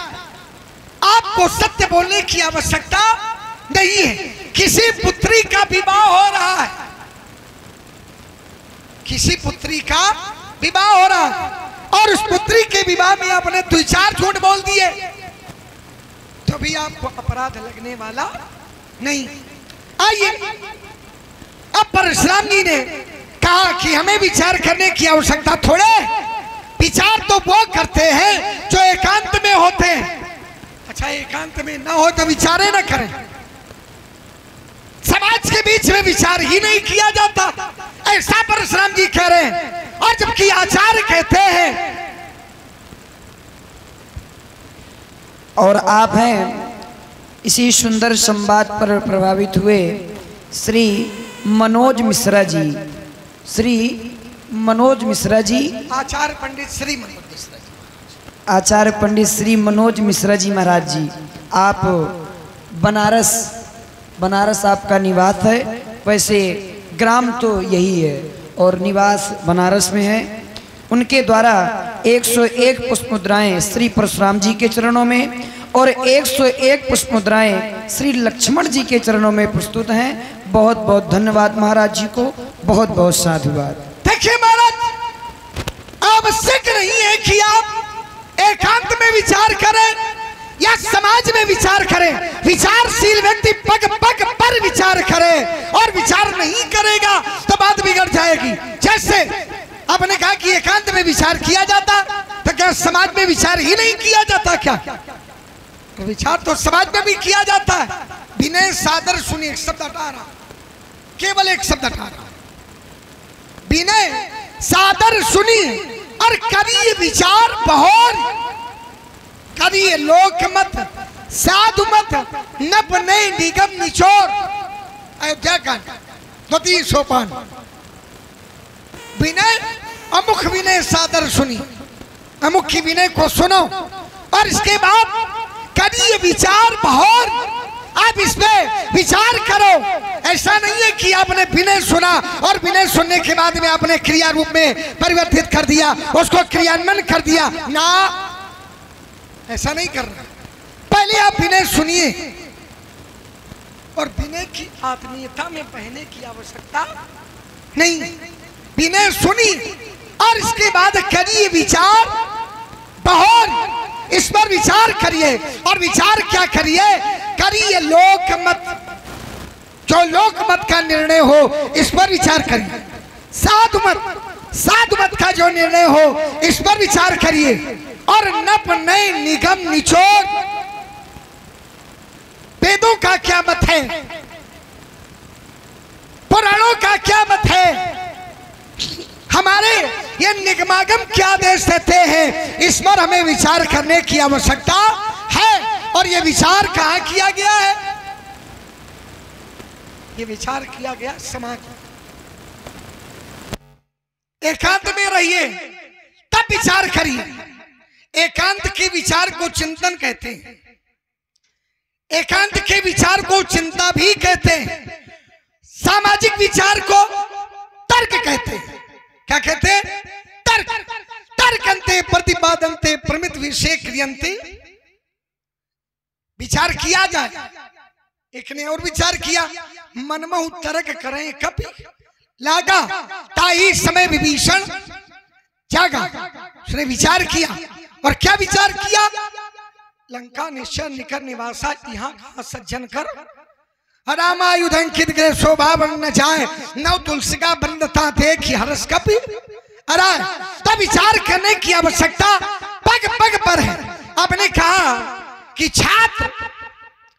आपको सत्य बोलने की आवश्यकता नहीं है। किसी पुत्री का विवाह हो रहा है, किसी पुत्री का विवाह हो रहा है, और उस पुत्री के विवाह में आपने 2-4 झूठ बोल दिए तो भी आपको अपराध लगने वाला नहीं। आइए, अब परशुराम जी ने कहा कि हमें विचार करने की आवश्यकता थोड़े, विचार तो वो करते हैं जो एकांत में होते हैं। अच्छा, एकांत में ना हो तो विचारे ना करें, समाज के बीच में विचार ही नहीं किया जाता, ऐसा परशुराम जी कह रहे हैं। और जबकि आचार्य कहते हैं, और आप हैं इसी सुंदर संवाद पर प्रभावित हुए श्री मनोज मिश्रा जी, श्री मनोज मिश्रा जी, आचार्य पंडित श्री मनोज मिश्रा जी, आचार्य पंडित श्री मनोज मिश्रा जी महाराज जी, आप बनारस आपका निवास है। वैसे ग्राम तो यही है और निवास बनारस में है। उनके द्वारा 101 पुष्प मुद्राएं श्री परशुराम जी के चरणों में और 101 पुष्प मुद्राएं श्री लक्ष्मण जी के चरणों में प्रस्तुत हैं। बहुत बहुत धन्यवाद महाराज जी को, बहुत बहुत साधुवाद। देखिए महाराज, आवश्यक नहीं है कि आप एकांत में विचार करें या समाज में विचार करें। विचारशील व्यक्ति पग पग पर विचार करे, और विचार नहीं करेगा तो बात बिगड़ जाएगी। जैसे आपने कहा कि एकांत में विचार किया जाता, तो क्या समाज में विचार ही नहीं किया जाता क्या? तो विचार तो समाज में भी किया जाता है। विनय सादर सुनिए, एक शब्द हटा रहा, केवल एक शब्द हटा रहा, विनय सादर सुनिए और करिए विचार बहुत, करिए लोकमत साधु मत नप नई निगम निचोर। अयोध्या कांड 2 सोपान। विनय, अमुख विनय सादर सुनी, अमुख की विनय को सुनो, और इसके बाद करिए विचार बहुत। आप इसमें विचार करो। ऐसा नहीं है कि आपने विनय सुना और विनय सुनने के बाद में आपने क्रिया रूप में परिवर्तित कर दिया, उसको क्रियान्वयन कर दिया ना, ऐसा नहीं कर रहा। पहले आप विनय सुनिए, और विनय की आत्मीयता में बहने की आवश्यकता नहीं। विनय सुनी और इसके बाद करिए विचार बहुत, इस पर विचार करिए। और विचार क्या करिए? करिए लोकमत, जो लोकमत का निर्णय हो इस पर विचार करिए। साधुमत का जो निर्णय हो इस पर विचार करिए। और नप नए निगम निचोड़, वेदों का क्या मत है, पुराणों का क्या मत है, हमारे ये निगमागम क्या आदेश देते हैं, इस पर हमें विचार करने की आवश्यकता है। और ये विचार कहाँ किया गया है? ये विचार किया गया समाज। एकांत में रहिए तब विचार करिए। एकांत के विचार को चिंतन कहते हैं, एकांत के विचार को चिंता भी कहते हैं, सामाजिक विचार को तर्क कहते हैं। क्या कहते हैं? तर्क। तर्कंते प्रतिपादनते प्रमित विषय क्रियंते। विचार किया जाए। एक ने और विचार किया, मनमहु तर्क करें कपि लागा ताई समय विभीषण जागा, उसने विचार किया। और क्या विचार किया? लंका निश्चय निकर निवासा यहाँ कहा सज्जन कर, रामायुधंकित ग्रह शोभा बन न जाए, नव तुलसी का बंदता देखी हर्ष कपि। अरे तो विचार करने की आवश्यकता पग पग पर है। आपने कहा कि छात्र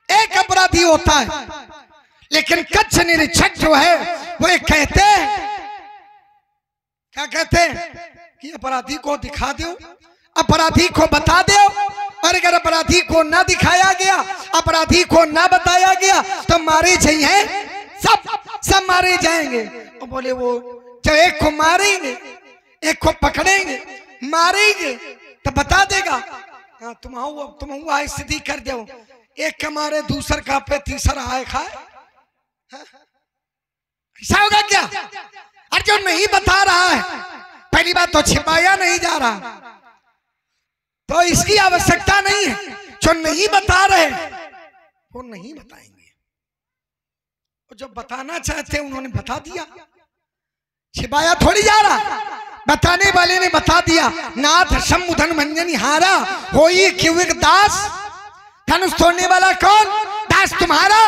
एक अपराधी होता है, लेकिन कच्छ निरीक्षक जो है वो एक कहते हैं, क्या कहते हैं कि अपराधी को दिखा दो, अपराधी को बता दो, और अगर अपराधी को ना दिखाया गया, अपराधी को ना बताया गया तो मारे जाइए, सब मारे जाएंगे। और बोले वो जब एक को मारेंगे, एक को पकड़ेंगे, मारेंगे तो बता देगा, हाँ तुम हुआ स्थिति कर दो, एक का मारे दूसर का पे तीसरा आए खाए, ऐसा होगा क्या? और जो नहीं बता रहा है, पहली बात तो छिपाया नहीं जा रहा, तो इसकी आवश्यकता नहीं है। जो नहीं बता रहे वो नहीं बताएंगे, और जो बताना चाहते हैं उन्होंने बता दिया, छिपाया थोड़ी जा रहा, बताने वाले ने बता दिया। नाथ समुधन मंजन हारा होई क्यों दास, धनुष तोड़ने वाला कौन? दास तुम्हारा।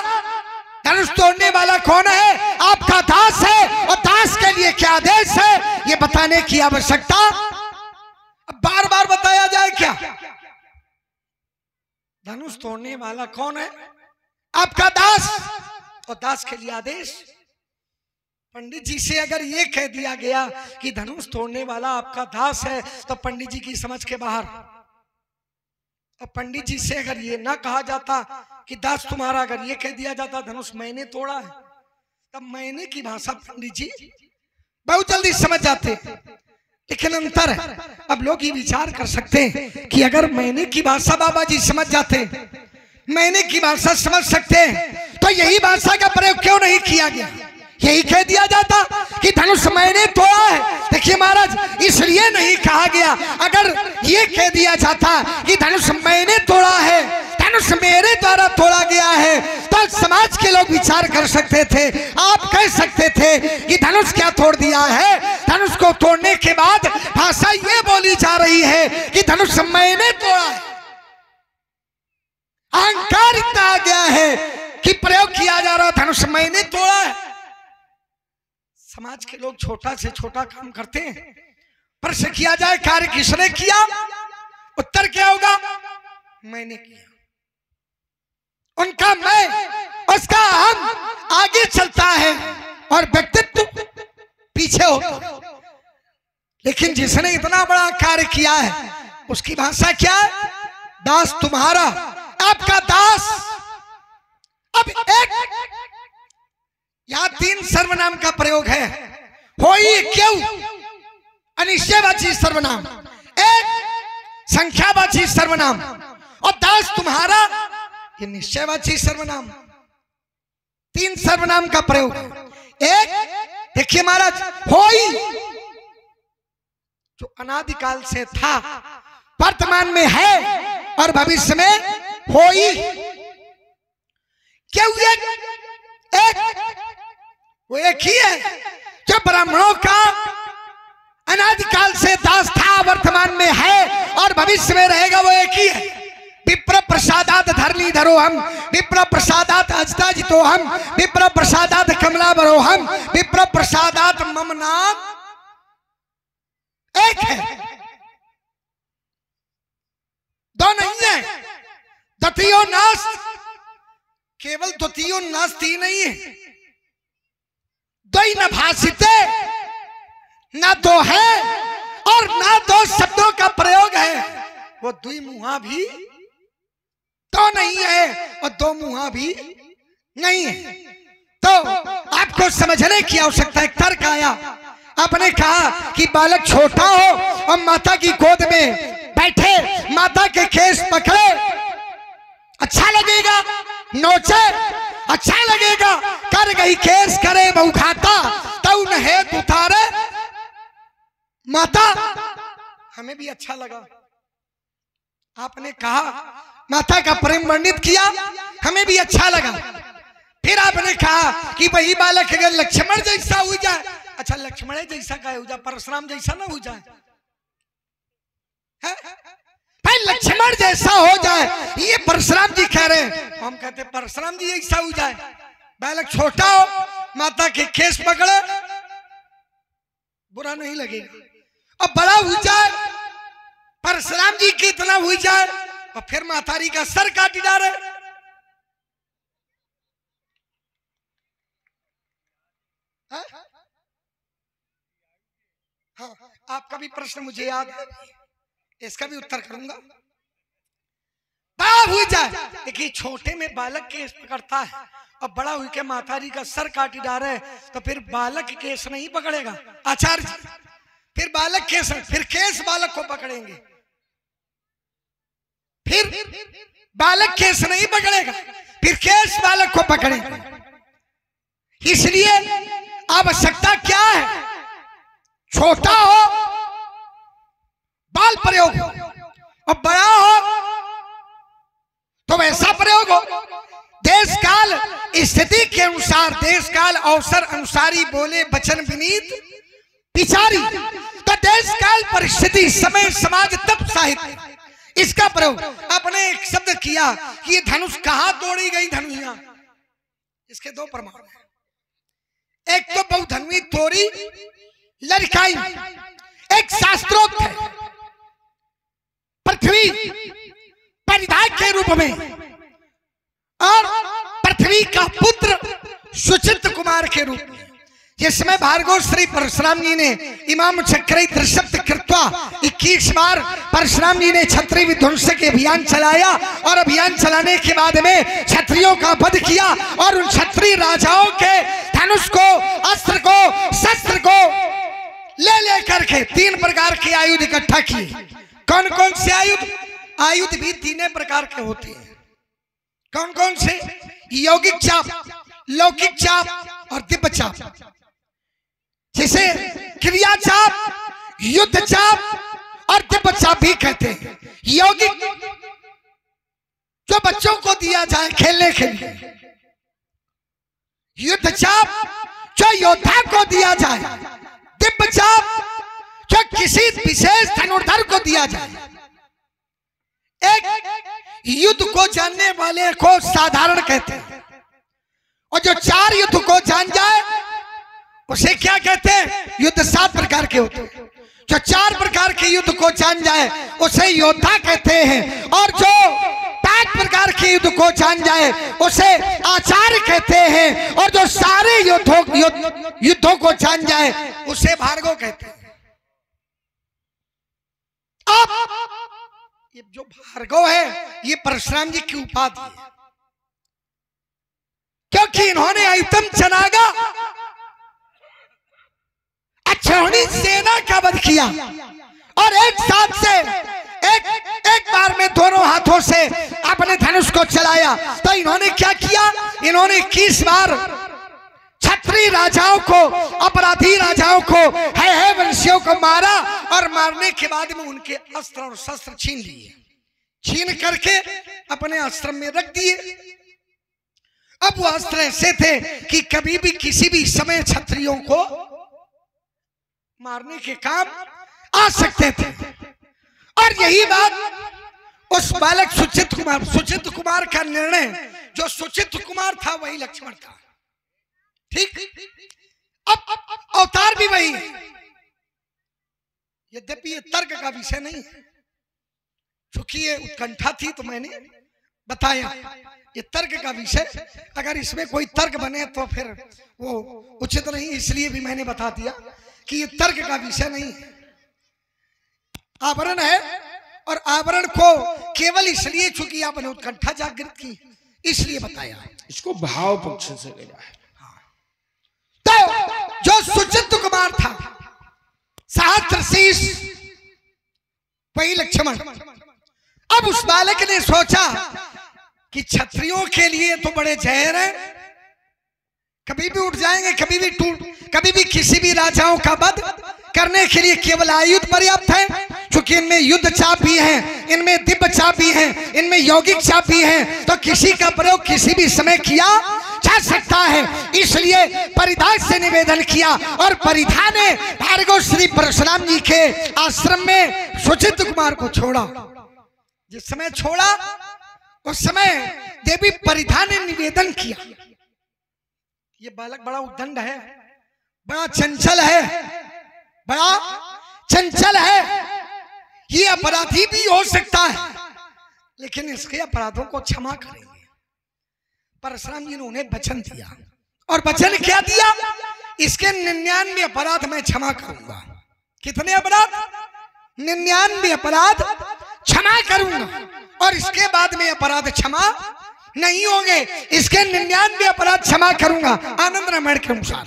धनुष तोड़ने वाला कौन है? आपका दास है। और दास के लिए क्या आदेश है ये बताने की आवश्यकता बार बार बताया जाए क्या? धनुष तोड़ने वाला कौन है? आपका दास। और दास के लिए आदेश, पंडित जी से अगर ये कह दिया गया कि धनुष तोड़ने वाला आपका दास है तो पंडित जी की समझ के बाहर। और पंडित जी से अगर ये ना कहा जाता कि दास तुम्हारा, अगर ये कह दिया जाता धनुष मैंने तोड़ा है, तब मैंने की भाषा पंडित जी बहुत जल्दी समझ जाते। लेकिन अंतर है, अब लोग ये विचार कर सकते हैं कि अगर मैंने की भाषा बाबा जी समझ जाते, मैंने की भाषा समझ सकते हैं, तो यही भाषा का प्रयोग क्यों नहीं किया गया? यही कह दिया जाता कि धनुष मैंने तोड़ा है। देखिए महाराज, इसलिए नहीं कहा गया। अगर ये कह दिया जाता कि धनुष मैंने तोड़ा है, धनुष मेरे द्वारा तोड़ा गया है, तो समाज के लोग विचार कर सकते थे, आप कह सकते थे कि धनुष क्या तोड़ दिया है। धनुष को तोड़ने के बाद भाषा ये बोली जा रही है कि धनुष मैंने तोड़ा है। अहंकार इतना आ गया है कि प्रयोग किया जा रहा धनुष मैंने तोड़ा है। समाज के लोग छोटा से छोटा काम करते हैं, प्रश्न किया जाए कार्य किसने किया, उत्तर क्या होगा? मैंने किया। उनका मैं, उसका हम आगे चलता है और व्यक्तित्व पीछे होता। लेकिन जिसने इतना बड़ा कार्य किया है उसकी भाषा क्या है? दास तुम्हारा, आपका दास। अब एक यहां 3 सर्वनाम का प्रयोग है। होई क्यों अनिश्चयवाची सर्वनाम, एक संख्यावाची सर्वनाम, और दास तुम्हारा ये निश्चयवाची सर्वनाम। 3 सर्वनाम का प्रयोग है। एक देखिए महाराज, होई जो अनादिकाल से था, वर्तमान में है और भविष्य में होई। क्यों एक वो एक ही है जो ब्राह्मणों का अनादिकाल से दास था, वर्तमान में है और भविष्य में रहेगा, वो एक ही है। विप्र प्रसादात धरणी धरो हम, विप्र प्रसादात अजता जितो हम, विप्र प्रसादात कमला बरो हम, विप्र प्रसादात मम नाम। एक है, दो नहीं है। द्वितीयो नास्त, केवल द्वितीयो नास्ती नहीं है। द्वै न भाषिते, ना दो है और ना दो शब्दों का प्रयोग है। वो द्वि मुहा भी तो नहीं है और दो मुहा भी नहीं है। तो आपको समझने की आवश्यकता है। तर्क आया, आपने कहा कि बालक छोटा हो और माता की गोद में बैठे, माता के केस पकड़े, अच्छा लगेगा? नोचे, अच्छा लगेगा? कर गई केस करे बहु खाता, तऊ न है उतारे माता। हमें भी अच्छा लगा। आपने कहा, माता का प्रेम वर्णित किया, हमें भी अच्छा लगा। फिर आपने कहा कि वही बालक अगर लक्ष्मण जैसा हो जाए, अच्छा लक्ष्मण जैसा का हो जाए, परशुराम जैसा ना हो जाए, सुंदर जैसा हो जाए, ये परशुराम जी कह रहे हैं। हम कहते हैं परशुराम जी ऐसा हो जाए, बालक छोटा हो, माता के केस पकड़े, बुरा नहीं लगेगा। और बड़ा हो जाए, परशुराम जी की इतना हो जाए, और फिर मातारी का सर काट डाले। हाँ, आपका भी प्रश्न मुझे याद है, इसका भी उत्तर करूंगा। बड़ा हुई जाए, देखिए छोटे में बालक केस पकड़ता है और बड़ा हुई के मातारी का सर काट डाले, तो फिर बालक केस नहीं पकड़ेगा आचार्य जी, फिर बालक केस, फिर केस बालक को पकड़ेंगे, फिर बालक केस नहीं पकड़ेगा, फिर केस बालक को पकड़ेगा। इसलिए आवश्यकता क्या है, छोटा हो बाल प्रयोग हो और बड़ा हो तो वैसा प्रयोग हो। देश काल स्थिति के अनुसार, देश काल अवसर अनुसारी बोले वचन विनीत विचारी। तो देश काल परिस्थिति समय समाज तप साहित्य, इसका प्रयोग। आपने एक शब्द किया कि ये धनुष कहां तोड़ी गई धनुइया, इसके दो प्रमाण हैं। एक तो बहुधनुई तोड़ी लड़काई, एक शास्त्रोक्त है, पृथ्वी परिधाय के रूप में, और पृथ्वी का पुत्र सुचित कुमार के रूप में, जिसमें भार्गव श्री परशुराम जी ने इमाम चक्री त्रिशब्द कृत्वा 21 बार परशुराम जी ने क्षत्रिय विध्वंस के अभियान चलाया, और अभियान चलाने के बाद में क्षत्रियों का वध किया, और उन क्षत्रिय राजाओं के धनुष को, अस्त्र को, शस्त्र को ले करके 3 प्रकार के आयुध इकट्ठा किए। कौन कौन से आयुध? आयुध भी 3 प्रकार के होते हैं। कौन कौन से? यौगिक चाप, लौकिक चाप और दिव्य चाप, जिसे क्रिया चाप, युद्ध चाप और दिव्य चाप भी कहते हैं। यौगिक जो बच्चों को दिया जाए खेलने के लिए, युद्ध चाप जो योद्धा को दिया जाए, दिव्य चाप जो किसी विशेष धनुर्धर को दिया जाए। एक युद्ध को जानने वाले को साधारण कहते हैं, और जो 4 युद्ध को जान जाए उसे क्या कहते हैं? युद्ध 7 प्रकार के होते हैं। जो 4 प्रकार के युद्ध को जान जाए उसे योद्धा कहते हैं, और जो 5 प्रकार के युद्ध को जान जाए उसे आचार्य कहते हैं, और जो सारे युद्धों को जान जाए उसे भार्गव कहते हैं। अब ये जो भार्गव है ये परशुराम जी की उपाधि है, क्योंकि इन्होंने आइटम चनागा अक्षौहिणी सेना का वध किया, और एक साथ से एक बार में दोनों हाथों से अपने धनुष को चलाया। तो इन्होंने क्या किया? इन्होंने 21 बार क्षत्रिय राजाओं को, अपराधी राजाओं को, है वंशियों को मारा, और मारने के बाद में उनके अस्त्र और शस्त्र छीन लिए, छीन करके अपने आश्रम में रख दिए। अब वो अस्त्र ऐसे थे कि कभी भी किसी भी समय क्षत्रियों को मारने के काम आ सकते थे। और यही बात उस बालक सुचित कुमार का निर्णय, जो सुचित कुमार था वही लक्ष्मण था, ठीक। अब अवतार भी वही है, यद्यपि ये तर्क का विषय नहीं है, चूंकि ये उत्कंठा थी तो मैंने बताया ये तर्क का विषय। अगर इसमें कोई तर्क बने तो फिर वो उचित नहीं, इसलिए भी मैंने बता दिया कि ये तर्क का विषय नहीं है, आवरण है। और आवरण को केवल इसलिए चूंकि आपने उत्कंठा जागृत की इसलिए बताया, इसको भाव पक्ष से ले जाए। तो जो सुचित कुमार था, सहस्त्रशीष, वही लक्ष्मण। अब उस बालक ने सोचा कि क्षत्रियों के लिए तो बड़े जहर हैं, कभी भी उठ जाएंगे, कभी भी किसी भी राजाओं का वध करने के लिए केवल आयुध पर्याप्त है, क्योंकि इनमें युद्ध चाप भी है, इनमें दिव्य चाप भी है, इनमें यौगिक चाप भी है, तो किसी का प्रयोग किसी भी समय किया जा सकता है। इसलिए परिधा से निवेदन किया, और परिधा ने भार्गव श्री परशुराम जी के आश्रम में सुचित कुमार को छोड़ा। जिस समय छोड़ा उस समय देवी परिधा ने निवेदन किया, ये बालक बड़ा उद्दंड है, बड़ा चंचल है, बड़ा चंचल है, ये अपराधी भी हो सकता है, लेकिन इसके अपराधों को क्षमा करेंगे। परशुराम जी ने उन्हें वचन दिया, और वचन क्या दिया? इसके 99 अपराध मैं क्षमा करूंगा। कितने अपराध? 99 अपराध क्षमा करूंगा, और इसके बाद में अपराध क्षमा नहीं होंगे। इसके 99 अपराध क्षमा करूंगा। आनंद रामायण के अनुसार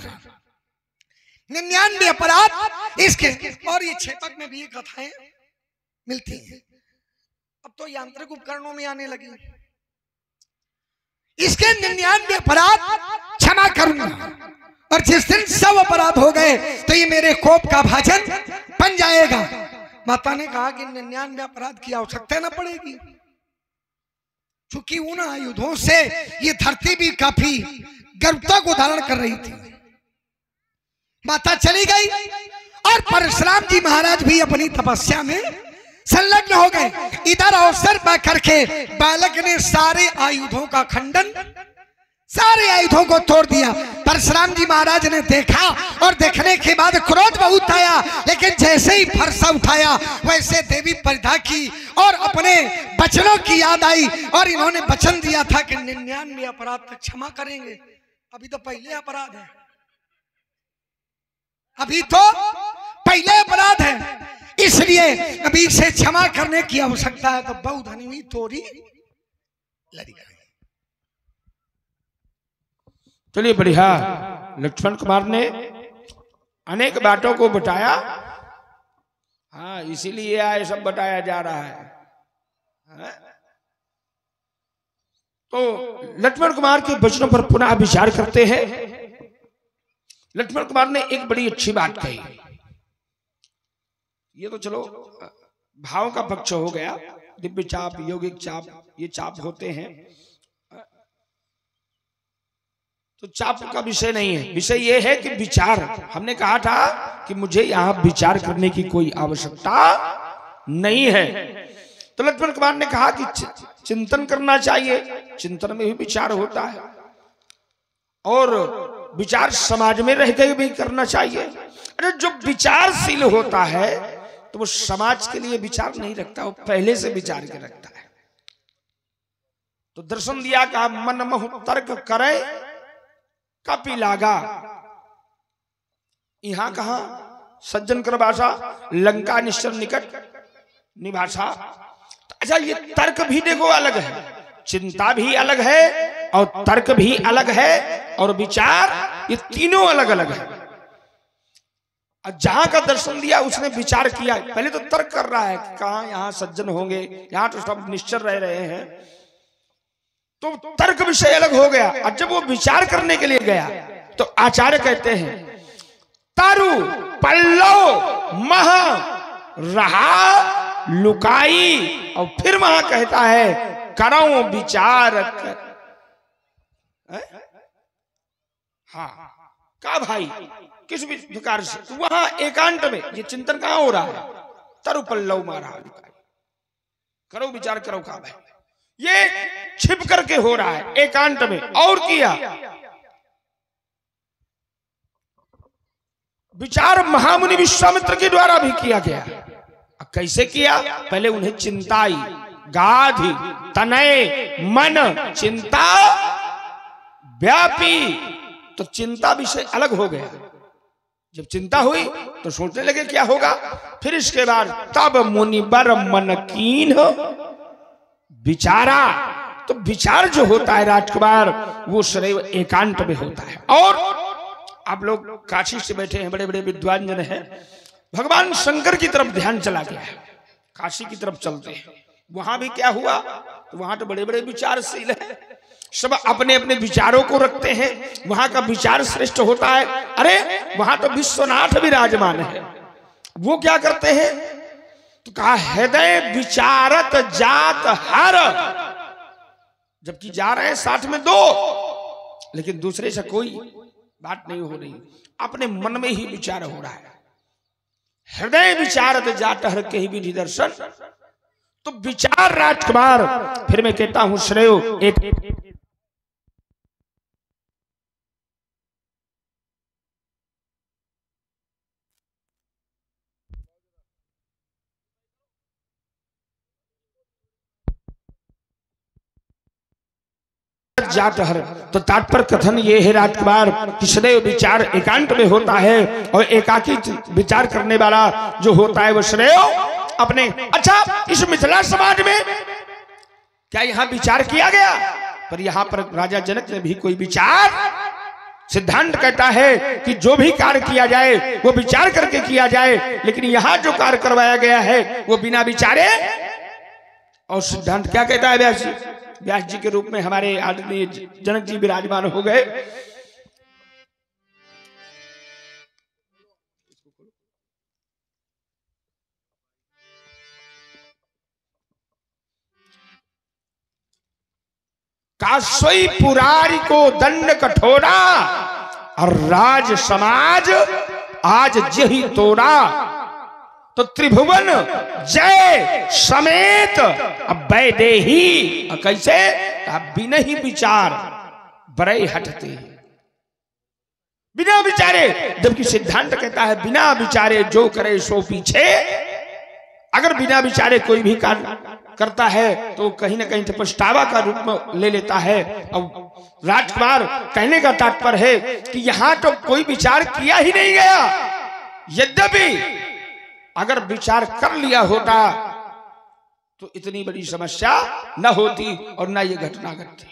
99 अपराध इसके। और ये छेपक में भी ये कथाएं मिलती हैं, अब तो यांत्रिक उपकरणों में आने लगी। इसके 99 अपराध क्षमा करूंगा, और जिस दिन 100 अपराध हो गए तो ये मेरे कोप का भाजन बन जाएगा। माता ने कहा कि 99 अपराध की आवश्यकता न पड़ेगी, क्योंकि उन आयुधों से ये धरती भी काफी गर्वता को धारण कर रही थी। माता चली गई, और परशुराम जी महाराज भी अपनी तपस्या में संलग्न हो गए। इधर अवसर पा करके बालक ने सारे आयुधों का खंडन, सारे आयुधों को तोड़ दिया। परशुराम जी महाराज ने देखा, और देखने के बाद क्रोध बहुत आया, लेकिन जैसे ही फरसा उठाया वैसे देवी परिधा की और अपने वचनों की याद आई, और इन्होंने वचन दिया था कि 99 अपराध तक क्षमा करेंगे। अभी तो पहले अपराध है, अभी तो पहले अपराध है, इसलिए अभी से क्षमा करने की आवश्यकता है। तो बहुधनी हुई तोरी लड़ी। चलिए बढ़िया, लक्ष्मण कुमार ने अनेक बातों को बताया। हाँ, इसीलिए ये सब बताया जा रहा है। हाँ? तो लक्ष्मण कुमार के वचनों पर पुनः विचार करते हैं। लक्ष्मण कुमार ने एक बड़ी अच्छी बात कही। ये तो चलो भाव का पक्ष हो गया, दिव्य चाप, यौगिक चाप, ये चाप होते हैं, तो चाप का विषय नहीं है। विषय ये है कि विचार, हमने कहा था कि मुझे यहां विचार करने की कोई आवश्यकता नहीं है। तो लक्ष्मण कुमार ने कहा कि चिंतन करना चाहिए, चिंतन में भी विचार होता है, और विचार समाज में रह के भी करना चाहिए। अरे जो विचारशील होता है तो वो समाज के लिए विचार नहीं रखता, वो पहले से विचार के रखता है। तो दर्शन दिया का मन महु तर्क करे कपि लागा। यहां कहा सज्जन कर भाषा, लंका निश्चर निकट निभाषा। अच्छा, ये तर्क भी देखो अलग है, चिंता भी अलग है, और तर्क भी अलग है, और विचार, ये तीनों अलग अलग है। जहां का दर्शन दिया उसने विचार किया। पहले तो तर्क कर रहा है, कहां यहां सज्जन होंगे, यहां तो सब निश्चर रह रहे हैं, तो तर्क विषय अलग हो गया। और जब वो विचार करने के लिए गया तो आचार्य कहते हैं तारु पल्लव महा रहा लुकाई, और फिर वहां कहता है करो विचार कर। हाँ, का भाई किस भी प्रकार से, तो वहां एकांत में ये चिंतन कहां हो रहा है? तरु पल्लव मारा लुकाई, करो विचार करो का भाई, ये छिप करके हो रहा है एकांत में। और किया विचार महामुनि विश्वामित्र के द्वारा भी किया गया। कैसे किया? पहले उन्हें चिंताई, गाधि तनय मन चिंता व्यापी, तो चिंता विषय अलग हो गया। जब चिंता हुई तो सोचने लगे क्या होगा। फिर इसके बाद तब मुनिबर मन कीन विचारा, तो विचार जो होता है राजकुमार, वो सदैव एकांत में होता है। और आप लोग काशी से बैठे हैं, बड़े बड़े विद्वान जन हैं, भगवान शंकर की तरफ ध्यान चला गया है, काशी की तरफ चलते हैं। वहां भी क्या हुआ, तो वहां तो बड़े बड़े विचारशील हैं, सब अपने अपने विचारों को रखते हैं, वहां का विचार श्रेष्ठ होता है। अरे वहां तो विश्वनाथ विराजमान है, वो क्या करते हैं, तो कहा हृदय विचारत जात हर, जबकि जा रहे हैं साथ में दो, लेकिन दूसरे से कोई बात नहीं हो रही, अपने मन में ही विचार हो रहा है। हृदय विचारत जात हर के ही विधि दर्शन, तो विचार राजकुमार, फिर मैं कहता हूं श्रेय एक जात हर। तो तात्पर्य कथन ये है राजकुमार कि श्रेय विचार एकांत में होता है और एकाकी विचार करने वाला जो होता है वो श्रेय अपने। अच्छा, इस मिथिला समाज में क्या यहां विचार किया गया? पर यहां पर राजा जनक ने भी कोई विचार, सिद्धांत कहता है कि जो भी कार्य किया जाए वो विचार करके किया जाए, लेकिन यहां जो कार्य करवाया गया है वो बिना विचारे। और सिद्धांत क्या कहता है? व्यास जी, व्यास जी के रूप में हमारे आदरणीय जनक जी विराजमान हो गए। काशोई पुरारी को दंड कठोरा और राज समाज आज जही तोड़ा। तो त्रिभुवन जय समेत अब वैदेही कैसे बिना ही विचार बड़े हटते, बिना विचारे। जबकि सिद्धांत कहता है बिना विचारे जो करे सो पीछे। अगर बिना विचारे कोई भी कार्य करता है तो कहीं ना कहीं पछतावा का रूप में ले लेता है। अब राजकुमार कहने का तात्पर्य है कि यहां तो कोई विचार किया ही नहीं गया। यद्यपि अगर विचार कर लिया होता तो इतनी बड़ी समस्या न होती और न ये घटना घटती।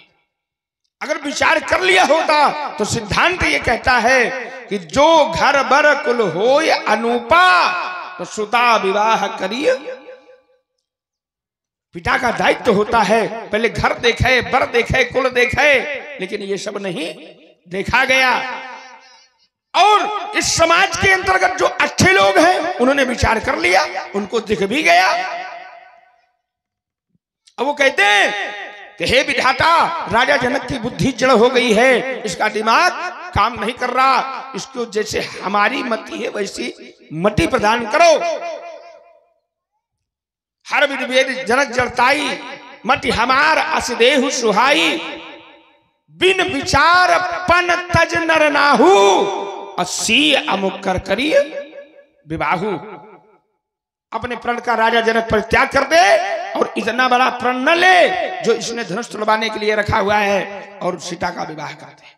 अगर विचार कर लिया होता तो सिद्धांत ये कहता है कि जो घर बर कुल होय अनुपा तो सुता विवाह करिए। पिता का दायित्व होता है पहले घर देखे, बर देखे, कुल देखे, लेकिन ये सब नहीं देखा गया। और इस समाज के अंतर्गत जो अच्छे लोग हैं उन्होंने विचार कर लिया, उनको दिख भी गया। अब वो कहते हैं कि हे विधाता, राजा जनक की बुद्धि जड़ हो गई है, इसका दिमाग काम नहीं कर रहा, इसको जैसे हमारी मति है वैसी मति प्रदान करो। हर विध वेद जनक जड़ताई, मति हमार असदेहु सुहाई। बिन विचार पन तज नर नाहू, अस्सी अमुक कर करिए विवाहु। अपने प्रण का राजा जनक पर त्याग कर दे और इतना बड़ा प्रण न ले जो इसने धनुष तुड़वाने के लिए रखा हुआ है, और सीता का विवाह कर दे।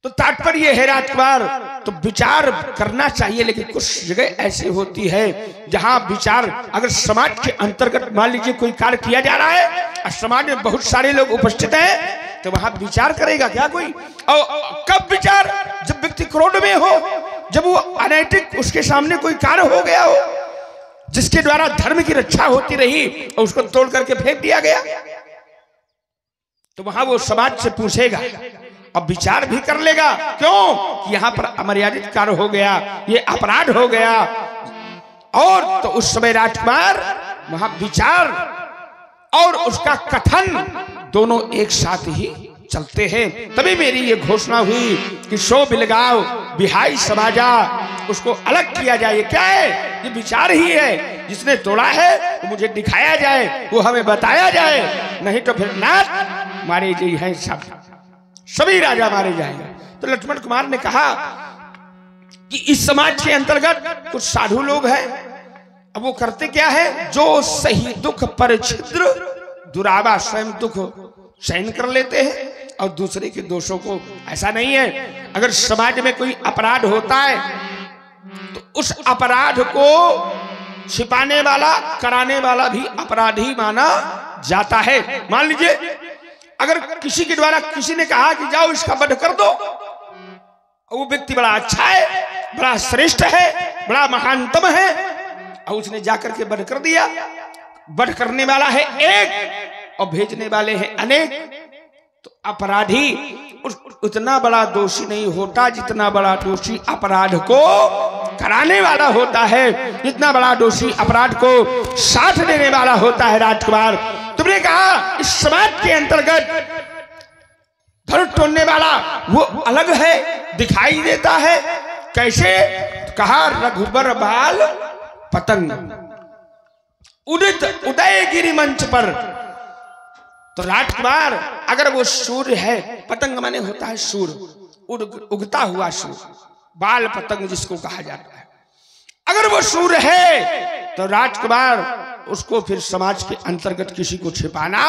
तो तात्पर्य है राजकुमार, तो विचार करना चाहिए, लेकिन कुछ जगह ऐसी होती है जहां विचार, अगर समाज के अंतर्गत मान लीजिए कोई कार्य किया जा रहा है और समाज में बहुत सारे लोग उपस्थित हैं, तो वहां विचार करेगा क्या कोई? और कब विचार? जब व्यक्ति क्रोध में हो, जब वो अनैतिक उसके सामने कोई कार्य हो गया हो जिसके द्वारा धर्म की रक्षा होती रही और उसको तोड़ करके फेंक दिया गया, तो वहां वो समाज से पूछेगा, अब विचार भी कर लेगा। क्यों कि यहां पर अमर्यादित कार्य हो गया, ये अपराध हो गया। और तो उस समय राजकुमार वहां विचार और उसका कथन दोनों एक साथ ही चलते हैं। तभी मेरी ये घोषणा हुई कि सो बिलगाव बिहाई समाजा, उसको अलग किया जाए। क्या है? ये विचार ही है, जिसने तोड़ा है वो मुझे दिखाया जाए, वो हमें बताया जाए, नहीं तो फिर नाथ मारे जी हैं, सभी राजा मारे जाएंगे। तो लक्ष्मण कुमार ने कहा कि इस समाज के अंतर्गत कुछ साधु लोग हैं, अब वो करते क्या है? जो सही दुख पर छिद्र दुरावा, स्वयं दुख सहन कर लेते हैं और दूसरे के दोषों को। ऐसा नहीं है, अगर समाज में कोई अपराध होता है तो उस अपराध को छिपाने वाला, कराने वाला भी अपराधी माना जाता है। मान लीजिए अगर किसी के द्वारा किसी ने कहा कि जाओ इसका वध कर दो, वो व्यक्ति बड़ा अच्छा है, बड़ा श्रेष्ठ है, बड़ा महानतम है, और उसने जाकर के वध कर दिया। वध करने वाला है एक और भेजने वाले हैं अनेक, तो अपराधी उतना बड़ा दोषी नहीं होता जितना बड़ा दोषी अपराध को कराने वाला होता है, जितना बड़ा दोषी अपराध को साथ देने वाला होता है। राजकुमार, तुमने कहा इस समाज के अंतर्गत धनुष तोड़ने वाला वो अलग है, दिखाई देता है। कैसे? कहा रघुबर बाल पतंग। उदित उदयगिरी मंच पर। तो राजकुमार अगर वो सूर्य है, पतंग माने होता है सूर्य, उगता हुआ सूर्य, बाल पतंग जिसको कहा जाता है, अगर वो सूर्य है तो राजकुमार उसको फिर समाज के अंतर्गत किसी को छिपाना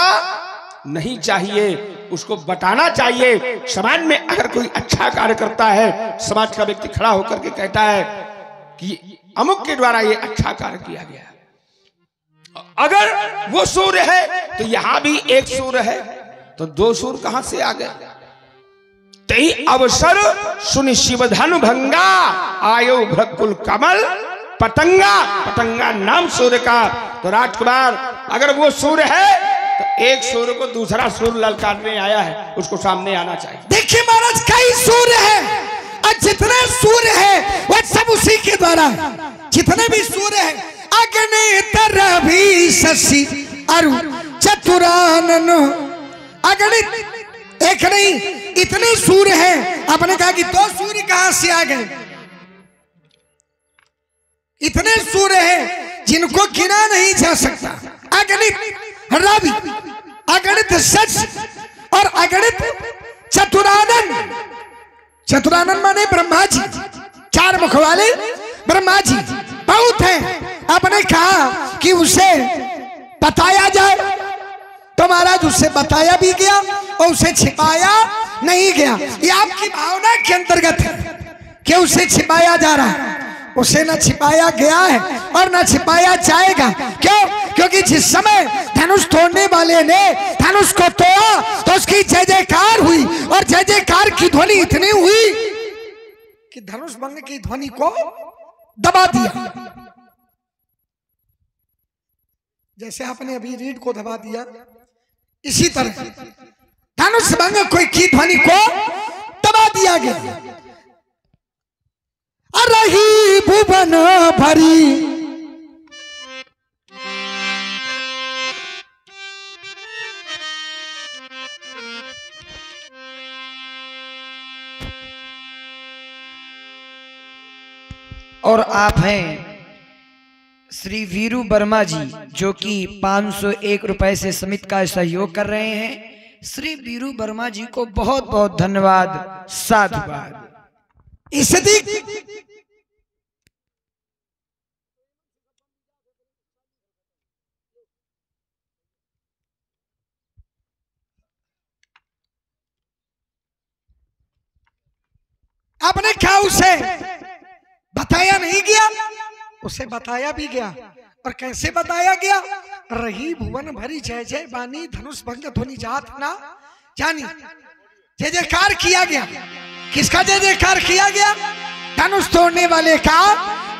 नहीं चाहिए, उसको बताना चाहिए। समाज में अगर कोई अच्छा कार्य करता है, समाज का व्यक्ति खड़ा होकर के कहता है कि अमुक के द्वारा ये अच्छा कार्य किया गया, अगर वो सूर्य है तो यहां भी एक सूर्य है, तो दो सूर्य कहां से आ गए? तई अवसर सुनि शिव धनु भंगा, आयो भ्रकुल कमल पतंगा। पतंगा नाम सूर्य का। तो राजकुमार अगर वो सूर्य है तो एक सूर्य को दूसरा सूर्य ललकारने आया है, उसको सामने आना चाहिए। देखिए महाराज, कई सूर्य है और जितने सूर्य है वह सब उसी के द्वारा, जितने भी सूर्य है, अग्नि तरभी शशि अरु चतुरानन, अगणित एक नहीं इतने सूर्य हैं। आपने कहा कि दो सूर्य कहां से आ गए? इतने सूर्य हैं जिनको गिना नहीं जा सकता। अगणित रवि, अगणित शशि और अगणित चतुरानन। चतुरानन माने ब्रह्मा जी, चार मुख वाले ब्रह्मा जी बहुत हैं। आपने कहा कि उसे बताया जाए तो महाराज उससे बताया भी गया और उसे छिपाया नहीं गया। ये आपकी भावना के अंतर्गत है कि उसे छिपाया जा रहा है। उसे न छिपाया गया है और न छिपाया जाएगा। क्यों? क्योंकि जिस समय धनुष तोड़ने वाले ने धनुष को तोड़ा तो उसकी जय जयकार हुई, और जय जयकार की ध्वनि इतनी हुई कि धनुष भंग की ध्वनि को दबा दिया। जैसे आपने अभी रीढ़ को दबा दिया, इसी तरह धनुष भंग कोई की ध्वनि को दबा दिया गया। रही भुवन भरी और आप हैं श्री वीरू वर्मा जी, जो कि 501 रुपए से समिति का सहयोग कर रहे हैं। श्री वीरू वर्मा जी को बहुत बहुत धन्यवाद, साधुवाद। आपने क्या उसे बताया नहीं गया? उसे बताया भी गया। और कैसे बताया गया? रही भुवन भरी जय जय बानी, धनुष भंग ध्वनि जात ना जानी। जय जयकार किया गया। किसका जय जयकार किया गया? धनुष तोड़ने वाले का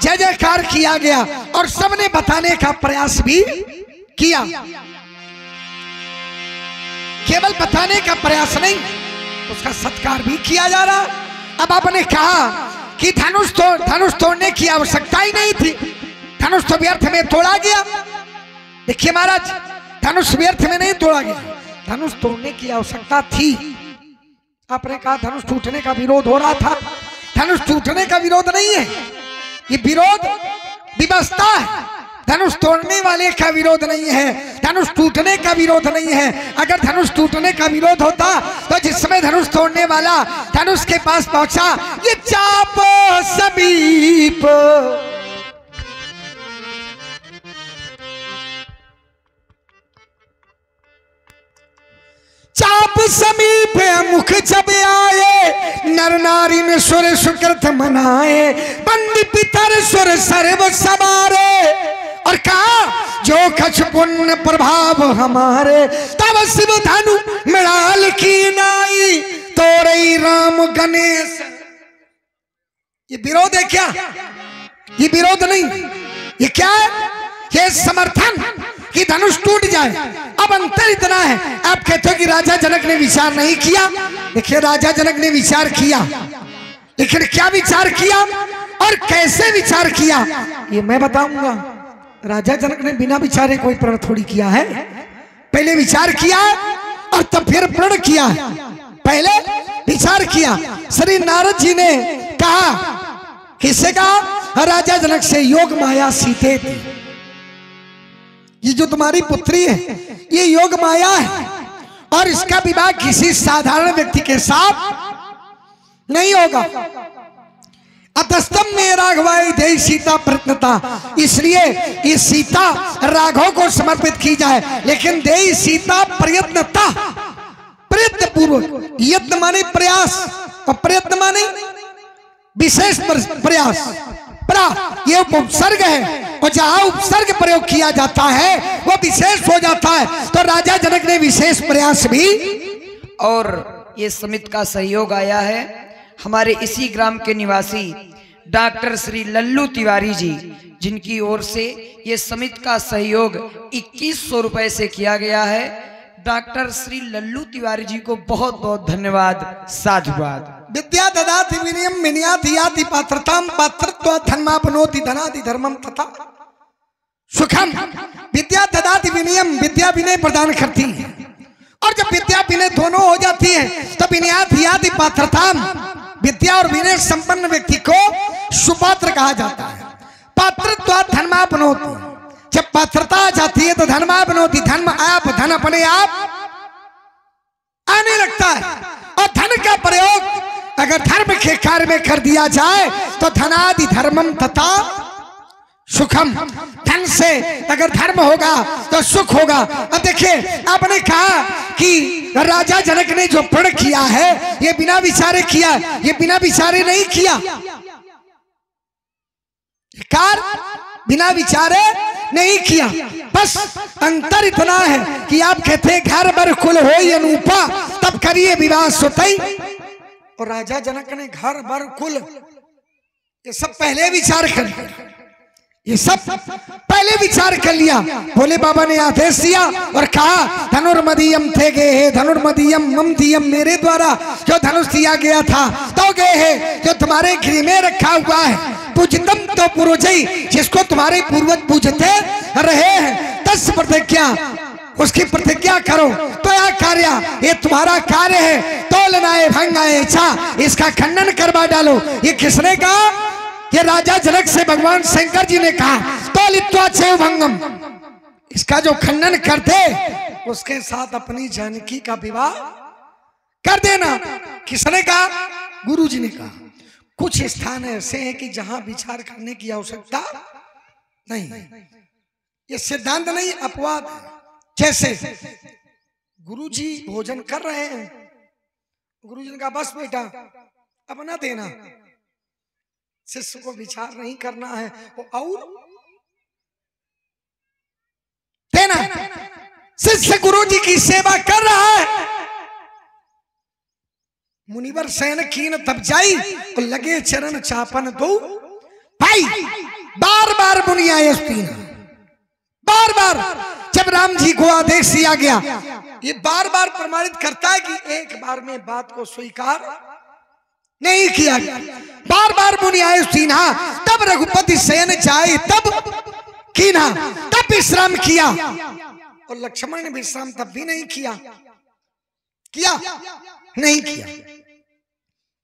जय जयकार किया गया। और सबने बताने का प्रयास भी किया। केवल बताने का प्रयास नहीं, उसका सत्कार भी किया जा रहा। अब आपने कहा कि धनुष तोड़ने की आवश्यकता ही नहीं थी, धनुष तो व्यर्थ में तोड़ा गया। देखिए महाराज, धनुष व्यर्थ में नहीं तोड़ा गया, धनुष तोड़ने की आवश्यकता थी। आपने कहा धनुष टूटने का विरोध हो रहा था। धनुष टूटने का विरोध नहीं है, ये विरोध व्यवस्था है। धनुष तोड़ने वाले का विरोध नहीं है, धनुष टूटने का विरोध नहीं है। अगर धनुष टूटने का विरोध होता तो जिस समय धनुष तोड़ने वाला धनुष के पास पहुंचा, ये चाप समीप, चाप समीप मुख जब आए, नर नारी में सुर सुकृत मनाए, बंदी पितर सुर सर्व सवारे। और कहा जो कछ पुण्य प्रभाव हमारे, तब शिव धनु मृणाल की नाई, तोरई राम गणेश। ये विरोध है क्या? ये विरोध नहीं, ये क्या है? ये समर्थन कि धनुष टूट जाए। अब अंतर इतना है, आप कहते हो कि राजा जनक ने विचार नहीं किया। देखिए राजा जनक ने विचार किया, लेकिन क्या विचार किया और कैसे विचार किया ये मैं बताऊंगा। राजा जनक ने बिना विचारे कोई प्रण थोड़ी किया है, पहले विचार किया और तब फिर प्रण किया। पहले विचार किया। श्री नारद जी ने कहा, किससे कहा? राजा जनक से, योग माया सीते थी। ये जो तुम्हारी पुत्री है ये योग माया है और इसका विवाह किसी साधारण व्यक्ति के साथ नहीं होगा। अतस्तम में राघवाई देई सीता प्रयत्नता, इसलिए ये सीता राघव को समर्पित की जाए, लेकिन देई सीता प्रयत्नता, प्रयत्न पूर्वक। यत्न माने प्रयास और प्रयत्न माने विशेष प्रयास। प्रा ये उपसर्ग है और जहां उपसर्ग प्रयोग किया जाता है वो विशेष हो जाता है, तो राजा जनक ने विशेष प्रयास भी। और ये समिति का सहयोग आया है हमारे इसी ग्राम के निवासी डॉक्टर श्री लल्लू तिवारी जी, जिनकी ओर से ये समिति का सहयोग 2100 रुपए से किया गया है। डॉक्टर श्री लल्लू तिवारी जी को बहुत बहुत धन्यवाद, साधुवाद। विद्या ददाति विनयम विनयाति याति पात्रताम पात्रत्वा धर्मापनोति धनादि धर्मम तथा सुखम। विद्या ददाति विनयम, विद्या विनय प्रदान करती है, और जब विद्या विनय दोनों हो जाती है तो विनयाति याति पात्रताम, विद्या और विनय संपन्न व्यक्ति को सुपात्र कहा जाता है। पात्रत्वा धर्मापनोति, जब पात्रता आ जाती है तो धर्मापनोति, धर्म आप धन अपने आप आने लगता है। और धन का प्रयोग अगर धर्म के कार्य में कर दिया जाए तो धनादि धर्मम तथा सुखम, धन से अगर धर्म होगा तो सुख होगा। अब देखिए आपने कहा कि राजा जनक ने जो प्रण किया है ये बिना विचारे किया, ये बिना विचारे नहीं किया, कार बिना विचारे नहीं किया। बस अंतर इतना है कि आप कहते हैं घर बर कुल हो अनूपा तब करिए विवाह सुतई, और राजा जनक ने घर बर कुल ये सब पहले विचार कर लिया, ये सब पहले विचार कर लिया। भोले बाबा ने आदेश दिया और कहा धनुर्मदीयम थे गए है धनुर्मदीयम मम दियम, मेरे द्वारा जो धनुष दिया गया था तो गए है जो तुम्हारे गृह में रखा हुआ है। पूजतम तो पूर्वजई, जिसको तुम्हारे पूर्वज पूजते रहे हैं, तस् प्रतिज्ञा, उसकी प्रतिज्ञा करो। तो यह कार्य ये तुम्हारा कार्य है, तो लनाए भंगाए इच्छा, इसका खंडन करवा डालो। ये किसने कहा? ये राजा जनक से भगवान शंकर जी ने कहा तो लित्वा छेव भंगम, इसका जो खंडन कर दे उसके साथ अपनी जानकी का विवाह कर देना। किसने कहा? गुरु जी ने कहा। कुछ स्थान ऐसे हैं कि जहां विचार करने की आवश्यकता नहीं, ये सिद्धांत नहीं अपवाद। जैसे गुरु जी भोजन कर रहे हैं, गुरु जी ने कहा बस बेटा अब ना देना, शिष्य को विचार नहीं करना है और देना। शिष्य गुरु जी की सेवा कर रहा है। मुनिवर सैन कीन तब जाई और लगे चरण चापन दो भाई। बार बार मुनि आए तीन, बार बार जब राम जी को आदेश दिया गया, ये बार बार प्रमाणित करता है कि एक बार में बात को स्वीकार नहीं किया गया। बार बार मुनि आए सीना, तब रघुपति सैन जाए तब कीना, तब विश्राम किया। और लक्ष्मण ने विश्राम तब भी नहीं किया, किया नहीं किया।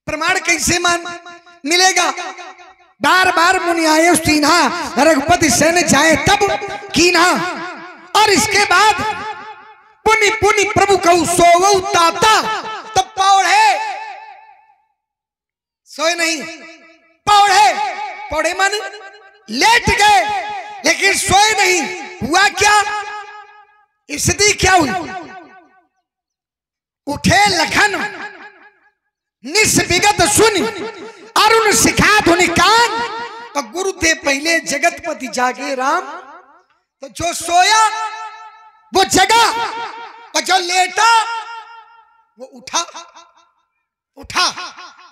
प्रमाण कैसे मान मिलेगा? बार बार मुनि आए सीना, रघुपति सैन जाए तब कीना। और इसके बाद पुनि पुनि प्रभु कहू सोवऊ ताता, तब पौड़े, सोए नहीं, पौड़े, पौड़े माने लेट गए लेकिन सोए नहीं। हुआ क्या? स्थिति क्या हुई? उठे लखन निस्विगत सुन अरुण सिखा धुनि कान। तो गुरु थे पहले जगतपति जागे राम, तो जो सोया वो जगा और जो लेटा वो उठा। उठा,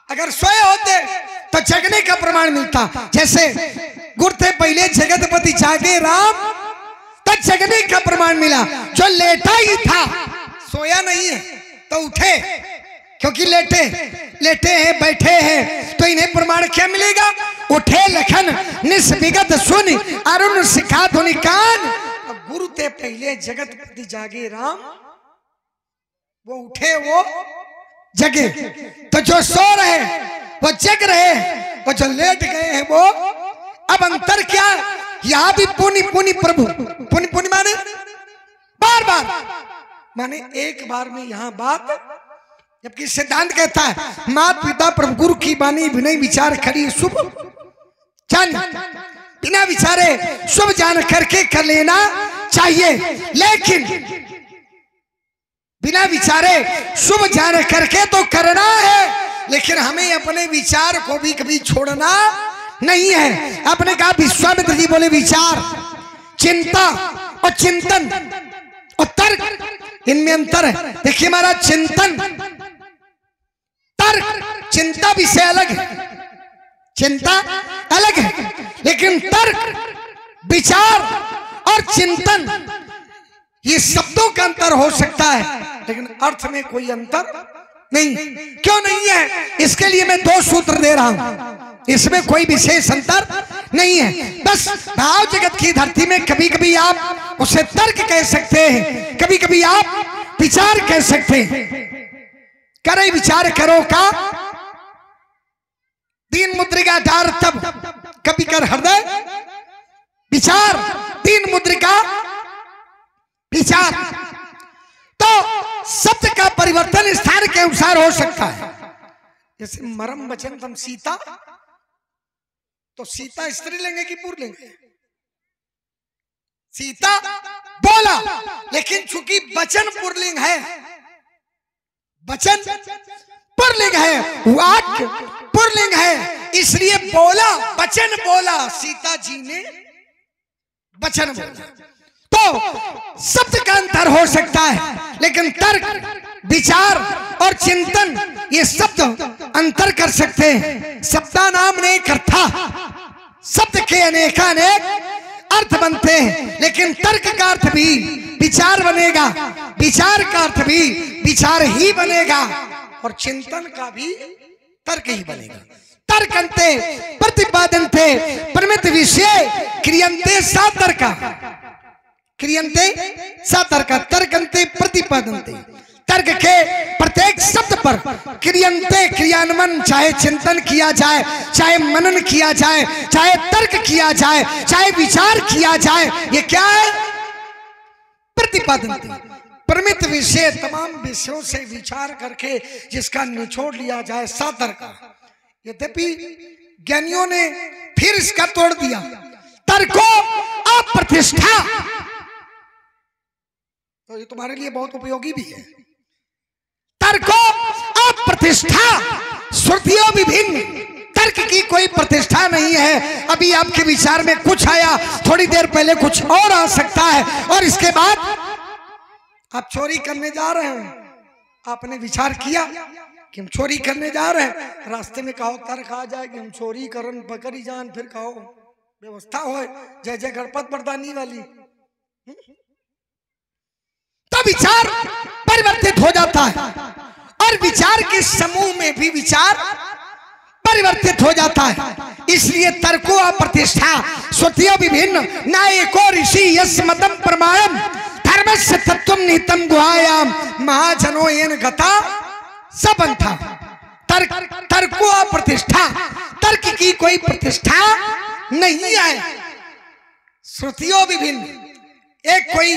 अगर सोए होते तो जगने का प्रमाण मिलता। जैसे गुरु थे पहले जगतपति जागे राम, तो जगने का प्रमाण मिला। जो लेटा ही था, सोया नहीं है, तो उठे, क्योंकि लेटे लेटे हैं, बैठे हैं, तो इन्हें प्रमाण क्या मिलेगा? उठे लखन निस्विगत सुन अरुण सिखा धुनि कान। गुरु थे पहले जगतपति जागे राम, वो उठे वो जगे। तो जो सो रहे वो जग रहे, वो जो लेट गए हैं वो। अब अंतर क्या? यहाँ भी पुनि पुनि प्रभु, पुनि पुनि माने बार बार, माने एक बार में यहाँ बात, जबकि सिद्धांत कहता है माता पिता प्रभु गुरु की बानी विनय विचार खरी शुभ जान, बिना विचारे शुभ जान करके कर लेना चाहिए, लेकिन बिना विचारे शुभ जान करके तो करना है, लेकिन हमें अपने विचार को भी कभी छोड़ना नहीं है। आपने कहा विश्वामित्र जी बोले विचार, चिंता और चिंतन और तर्क, इनमें अंतर है। देखिए हमारा चिंतन, तर्क, चिंता विषय अलग है, चिंता अलग है, लेकिन तर्क, विचार और चिंतन ये शब्दों का अंतर हो सकता है, लेकिन अर्थ में कोई अंतर नहीं। क्यों नहीं है? इसके लिए मैं दो सूत्र दे रहा हूं, इसमें कोई विशेष अंतर नहीं है। बस भाव जगत की धरती में कभी कभी आप उसे तर्क कह सकते हैं, कभी कभी आप विचार कह सकते हैं। करे विचार करो का दीन मुद्रिका डार तब, कभी कर हृदय विचार, दीन मुद्रिका विचार। तो शब्द का परिवर्तन स्थान के अनुसार हो सकता है। जैसे मरम वचन तम सीता, तो सीता स्त्रीलिंग की पुल्लिंग? सीता बोला, लेकिन चूंकि वचन पुल्लिंग है, वचन पुल्लिंग है, वाक्य पुल्लिंग है, इसलिए बोला, वचन बोला, सीता जी ने वचन बोला। तो शब्द का अंतर हो सकता है, लेकिन तर्क, विचार और चिंतन ये शब्द अंतर कर सकते हैं। शब्दा नाम ने अर्था, शब्द के अनेकानेक अर्थ बनते हैं, लेकिन तर्क का अर्थ भी विचार बनेगा, विचार का अर्थ भी विचार ही बनेगा, और चिंतन का भी तर्क ही बनेगा। तर्कंते प्रतिपादनते प्रमित विषय क्रियंते सातर्का, क्रियंते सातर्का, तर्कंते प्रतिपादनते, तर्क के प्रत्येक शब्द पर क्रियंते क्रियान्वयन, चाहे चिंतन किया जाए, चाहे मनन किया जाए, चाहे तर्क किया जाए, चाहे विचार किया जाए, ये क्या है? प्रतिपादनते, प्रमित विषय, तमाम विषयों से विचार करके जिसका निचोड़ लिया जाए, सातर्का। यद्यपि ज्ञानियों ने फिर इसका तोड़ दिया, तर्को अप्रतिष्ठा, तो ये तुम्हारे लिए बहुत उपयोगी भी है। तर्को अप्रतिष्ठा, श्रुतियों विभिन्न, तर्क की कोई प्रतिष्ठा नहीं है। अभी आपके विचार में कुछ आया, थोड़ी देर पहले कुछ और आ सकता है, और इसके बाद आप चोरी करने जा रहे हैं, आपने विचार किया कि हम चोरी करने जा रहे हैं, रास्ते में कहो तर्क आ जाए कि हम चोरी करन पकड़ी जान, फिर कहो व्यवस्था हो जय जय गणपत बरदानी वाली, तो विचार परिवर्तित हो जाता है, और विचार के समूह में भी विचार परिवर्तित हो जाता है। इसलिए तर्को अप्रतिष्ठा, श्रुतियों विभिन्न, न एको ऋषि यस् मतम प्रमाणम धर्मस्य तत्वम निहितम गुहायाम महाजनो येन गता सबंथा। तर्को अप्रतिष्ठा, तर्क की कोई प्रतिष्ठा नहीं है। श्रुतियों विभिन्न, एक कोई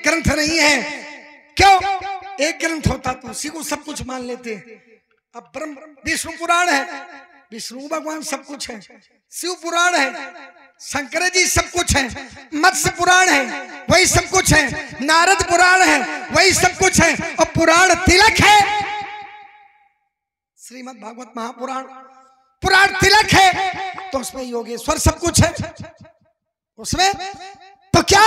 ग्रंथ नहीं है। क्यों? एक ग्रंथ होता तो उसी को सब कुछ मान लेते। अब ब्रह्म विष्णु पुराण है, विष्णु भगवान सब कुछ है, शिव पुराण है, शंकर जी सब कुछ है, मत्स्य पुराण है वही सब कुछ है, नारद पुराण है वही सब कुछ है, और पुराण तिलक है श्रीमद् भागवत महापुराण, पुराण तिलक है, तो उसमें योगेश्वर सब कुछ है उसमें। तो क्या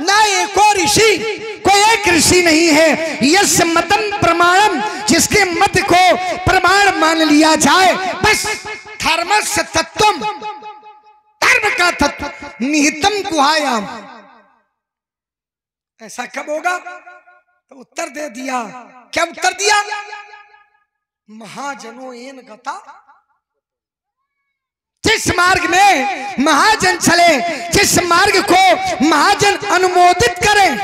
ना एको ऋषि, कोई एक ऋषि नहीं है, यस मतम प्रमाणम, जिसके मत को प्रमाण मान लिया जाए, बस धर्मस्य तत्वम, धर्म का तत्व निहितम गुहायाम। ऐसा कब होगा? तो उत्तर दे दिया। क्या उत्तर दिया? महाजनो येन गता, जिस मार्ग में महाजन चले, जिस मार्ग को महाजन अनुमोदित करें,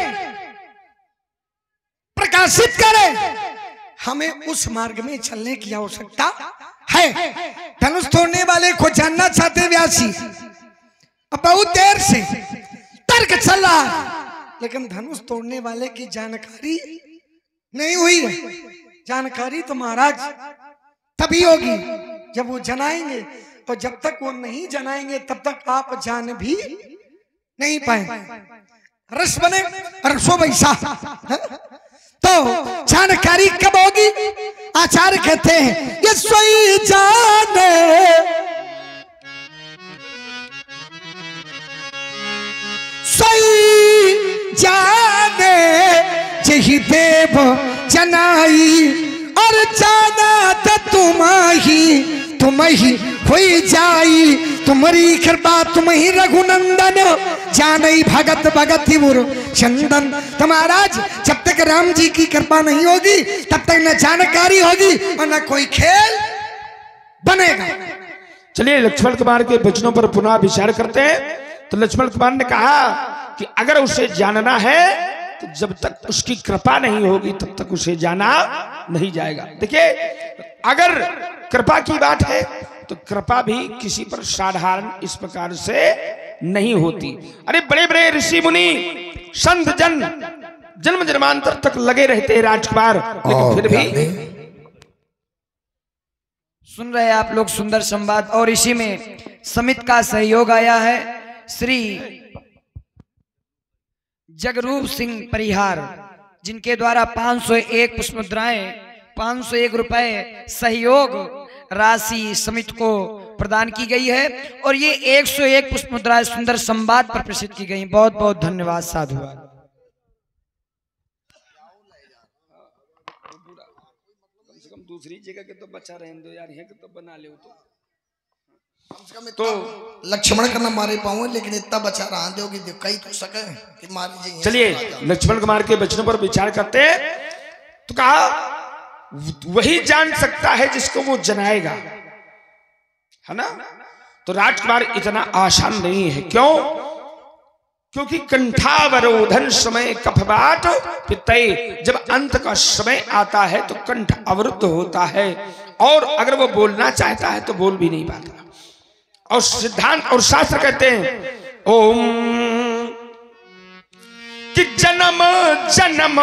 प्रकाशित करें, हमें उस मार्ग में चलने की आवश्यकता है। धनुष तोड़ने वाले को जानना चाहते व्यासी, अब बहुत देर से तर्क चल रहा है, लेकिन धनुष तोड़ने वाले की जानकारी नहीं हुई है। जानकारी तो महाराज तभी होगी जब वो जनाएंगे, और जब तक वो नहीं जनाएंगे तब तक आप जान भी नहीं पाए। रस बने रसो वैसा, तो जानकारी कब होगी? आचार्य कहते हैं ये सोई जाने, सोई जाने जही देव जनाई, और जाना तो तुम ही हुई जाई, तुम्हारी कृपा तुम ही रघुनंदन, जानई भगत भगत चंदन। तो महाराज जब तक राम जी की कृपा नहीं होगी तब तक न जानकारी होगी और न कोई खेल बनेगा। चलिए लक्ष्मण कुमार के वचनों पर पुनः विचार करते हैं। तो लक्ष्मण कुमार ने कहा कि अगर उसे जानना है तो जब तक उसकी कृपा नहीं होगी तब तक उसे जाना नहीं जाएगा। देखिए अगर कृपा की बात है तो कृपा भी किसी पर साधारण इस प्रकार से नहीं होती। अरे बड़े बड़े ऋषि मुनि संत जन जन्म जन्मांतर तक लगे रहते हैं राजकुमार, लेकिन फिर भी सुन रहे हैं आप लोग सुंदर संवाद। और इसी में समिति का सहयोग आया है श्री जगरूप सिंह परिहार, जिनके द्वारा 501 पुष्प मुद्राएं 501 रुपए सहयोग राशि समिति को प्रदान की गई है, और ये 101 पुष्प मुद्राएं सुंदर संवाद पर प्रसिद्ध की गई। बहुत बहुत धन्यवाद, साधुवाद। दूसरी जगह के तो बचा रहे दो यार, यहाँ के तो बना ले तो लक्ष्मण करना मारे पाऊं, लेकिन इतना बचा रहा दो कि कई तो सके कि मार लीजिए। चलिए लक्ष्मण कुमार के वचनों पर विचार करते हैं। तो कहा वही जान सकता है जिसको वो जनाएगा, है ना। तो राजकुमार इतना आसान नहीं है। क्यों? क्योंकि कंठावरोधन समय कफबाट पितय, जब अंत का समय आता है तो कंठ अवरुद्ध होता है, और अगर वो बोलना चाहता है तो बोल भी नहीं पाता। और सिद्धांत और शास्त्र कहते हैं ओम कि जन्म जन्म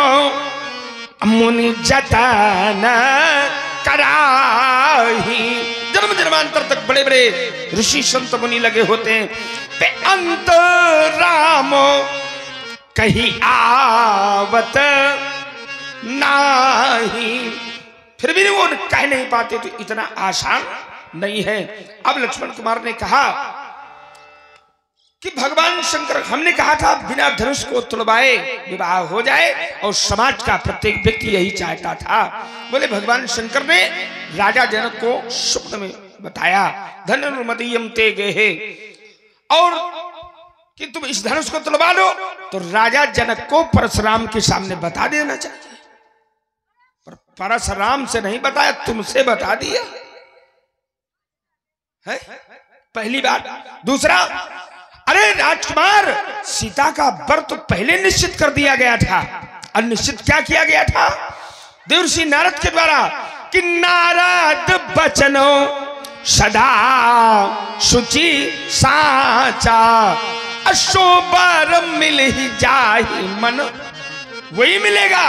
मुनि जतन कराही, जन्म जन्मांतर तक बड़े बड़े ऋषि संत मुनि लगे होते हैं, पे अंत राम कहीं आवत नाही, फिर भी वो कह नहीं पाते। तो इतना आसान नहीं है। अब लक्ष्मण कुमार ने कहा कि भगवान शंकर, हमने कहा था बिना धनुष को तुड़वाए विवाह हो जाए, और समाज का प्रत्येक व्यक्ति यही चाहता था। बोले भगवान शंकर ने राजा जनक को स्वप्न में बताया धनुर्मदीयम ते गेहे, और कि तुम इस धनुष को तुड़वा लो। तो राजा जनक को परशुराम के सामने बता देना चाहिए, पर परशुराम से नहीं बताया, तुमसे बता दिया है। पहली बात। दूसरा, अरे राजकुमार सीता का वर तो पहले निश्चित कर दिया गया था। और निश्चित क्या किया गया था? देवर्षि नारद के द्वारा कि नारद बचनो सदा शुचि साचा, अशोबर मिल ही जाहि मन, वही मिलेगा।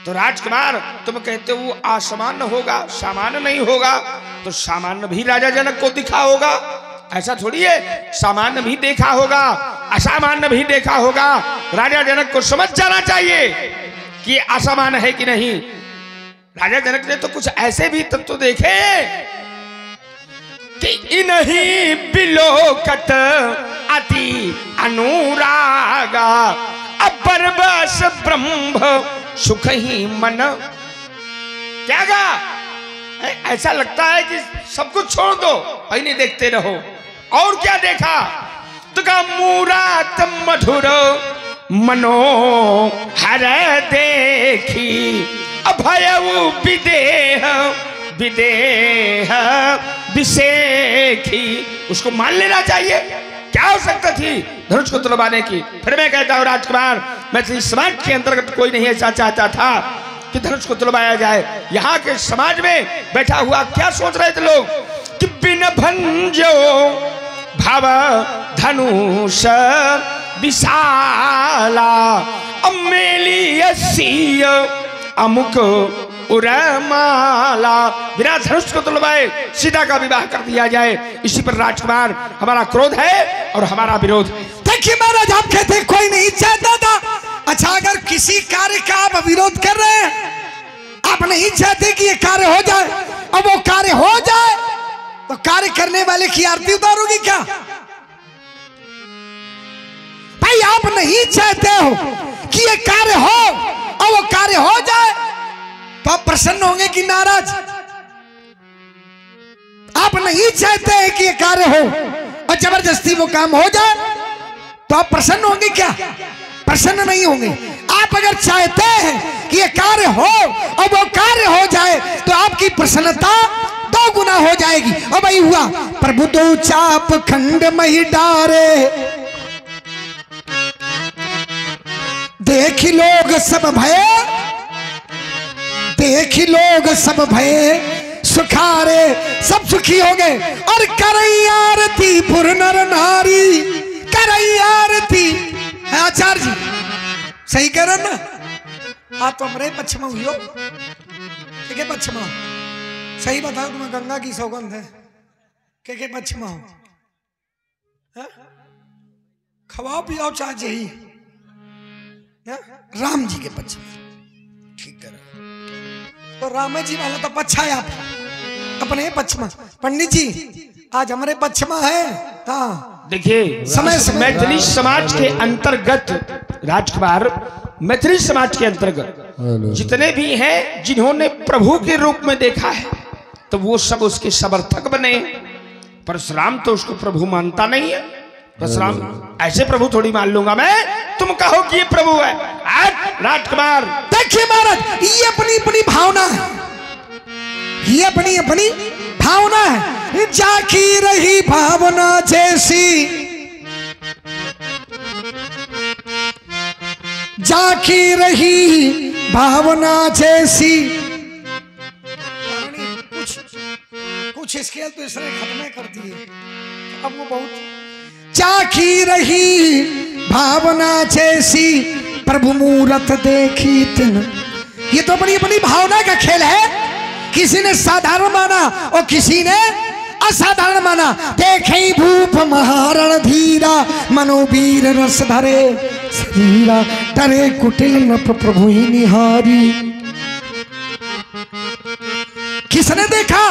तो राजकुमार तुम कहते हो असामान्य होगा, सामान्य नहीं होगा, तो सामान्य भी राजा जनक को दिखा होगा। ऐसा थोड़ी है, सामान्य भी देखा होगा, असामान्य भी देखा होगा। राजा जनक को समझ जाना चाहिए कि असामान्य है कि नहीं। राजा जनक ने तो कुछ ऐसे भी तत्व देखे कि इन्हीं बिलोकत अति अनुरागा, अपर बस ब्रह्म सुख ही मन। क्या गा? ऐसा लगता है कि सब कुछ छोड़ दो, नहीं देखते रहो। और क्या देखा? तो का मूरात मधुर मनो हर देखी, अभय विदेह विदेह विषेखी। उसको मान लेना चाहिए। क्या हो सकता थी धनुष को तुड़वाने की? फिर मैं कहता हूँ राजकुमार, मैथिली समाज के अंतर्गत कोई नहीं ऐसा चाहता था कि धनुष को तुड़वाया जाए। यहाँ के समाज में बैठा हुआ क्या सोच रहे थे लोग कि बिन भंजो भाव धनुष विशाला, अमेलियसी अमुक उरमाला। बिना धनुष को तुलवाए सीता का विवाह कर दिया जाए, इसी पर राजकुमार हमारा क्रोध है और हमारा विरोध। देखिए महाराज, आप कहते कोई नहीं चाहता था। अच्छा, अगर किसी कार्य का आप विरोध कर रहे हैं, आप नहीं चाहते कि ये कार्य हो जाए, और वो कार्य हो जाए तो कार्य करने वाले की आरती उतारोगी क्या? भाई, आप नहीं चाहते हो कि ये कार्य हो और वो कार्य हो जाए तो आप प्रसन्न होंगे कि नाराज? आप नहीं चाहते हैं कि ये कार्य हो और जबरदस्ती वो काम हो जाए तो आप प्रसन्न होंगे क्या? प्रसन्न नहीं होंगे। आप अगर चाहते हैं कि ये कार्य हो और वो कार्य हो जाए तो आपकी प्रसन्नता 2 गुना हो जाएगी। और भाई हुआ, प्रभु दो चाप खंड मही डारे, देखी लोग सब भय, देखी लोग सब भय सुखारे। सब सुखी हो गए और करई आरती पुर नर नारी, करई आरती। आचार्य जी सही कह रहे ना? आप तो हमारे पक्ष में हुई हो, के पक्ष में? सही बताओ, तुम्हें गंगा की सौगंध है, के पक्ष में हो? खवाओ पियाओ चाहे यही, राम जी के पक्ष में। ठीक है, तो राम जी वाला तो पक्ष है आप अपने पक्ष में। पंडित जी आज हमारे पक्ष में है। हाँ, देखिए, मैथिली समाज के अंतर्गत राजकुमार, मैथिली समाज के अंतर्गत जितने भी हैं जिन्होंने प्रभु के रूप में देखा है, तो वो सब उसके समर्थक बने। परशुराम तो उसको प्रभु मानता नहीं है। परशुराम ऐसे प्रभु थोड़ी मान लूंगा मैं, तुम कहो कि ये प्रभु है। आज राजकुमार देखिए महाराज, ये अपनी अपनी भावना है, ये अपनी अपनी भावना है। जाकी रही भावना जैसी, जाकी रही भावना जैसी। कुछ स्केल तो इसने खत्म कर दिए, अब वो बहुत। जाकी रही भावना जैसी, प्रभु मूरत देखी तिन। ये तो अपनी अपनी भावना का खेल है। किसी ने साधारण माना और किसी ने असाधारण माना। देखे भूप महारण धीरा, मनोवीर रस धरे शरीरा, डरे कुटिल नप प्रभु ही निहारी। किसने देखा?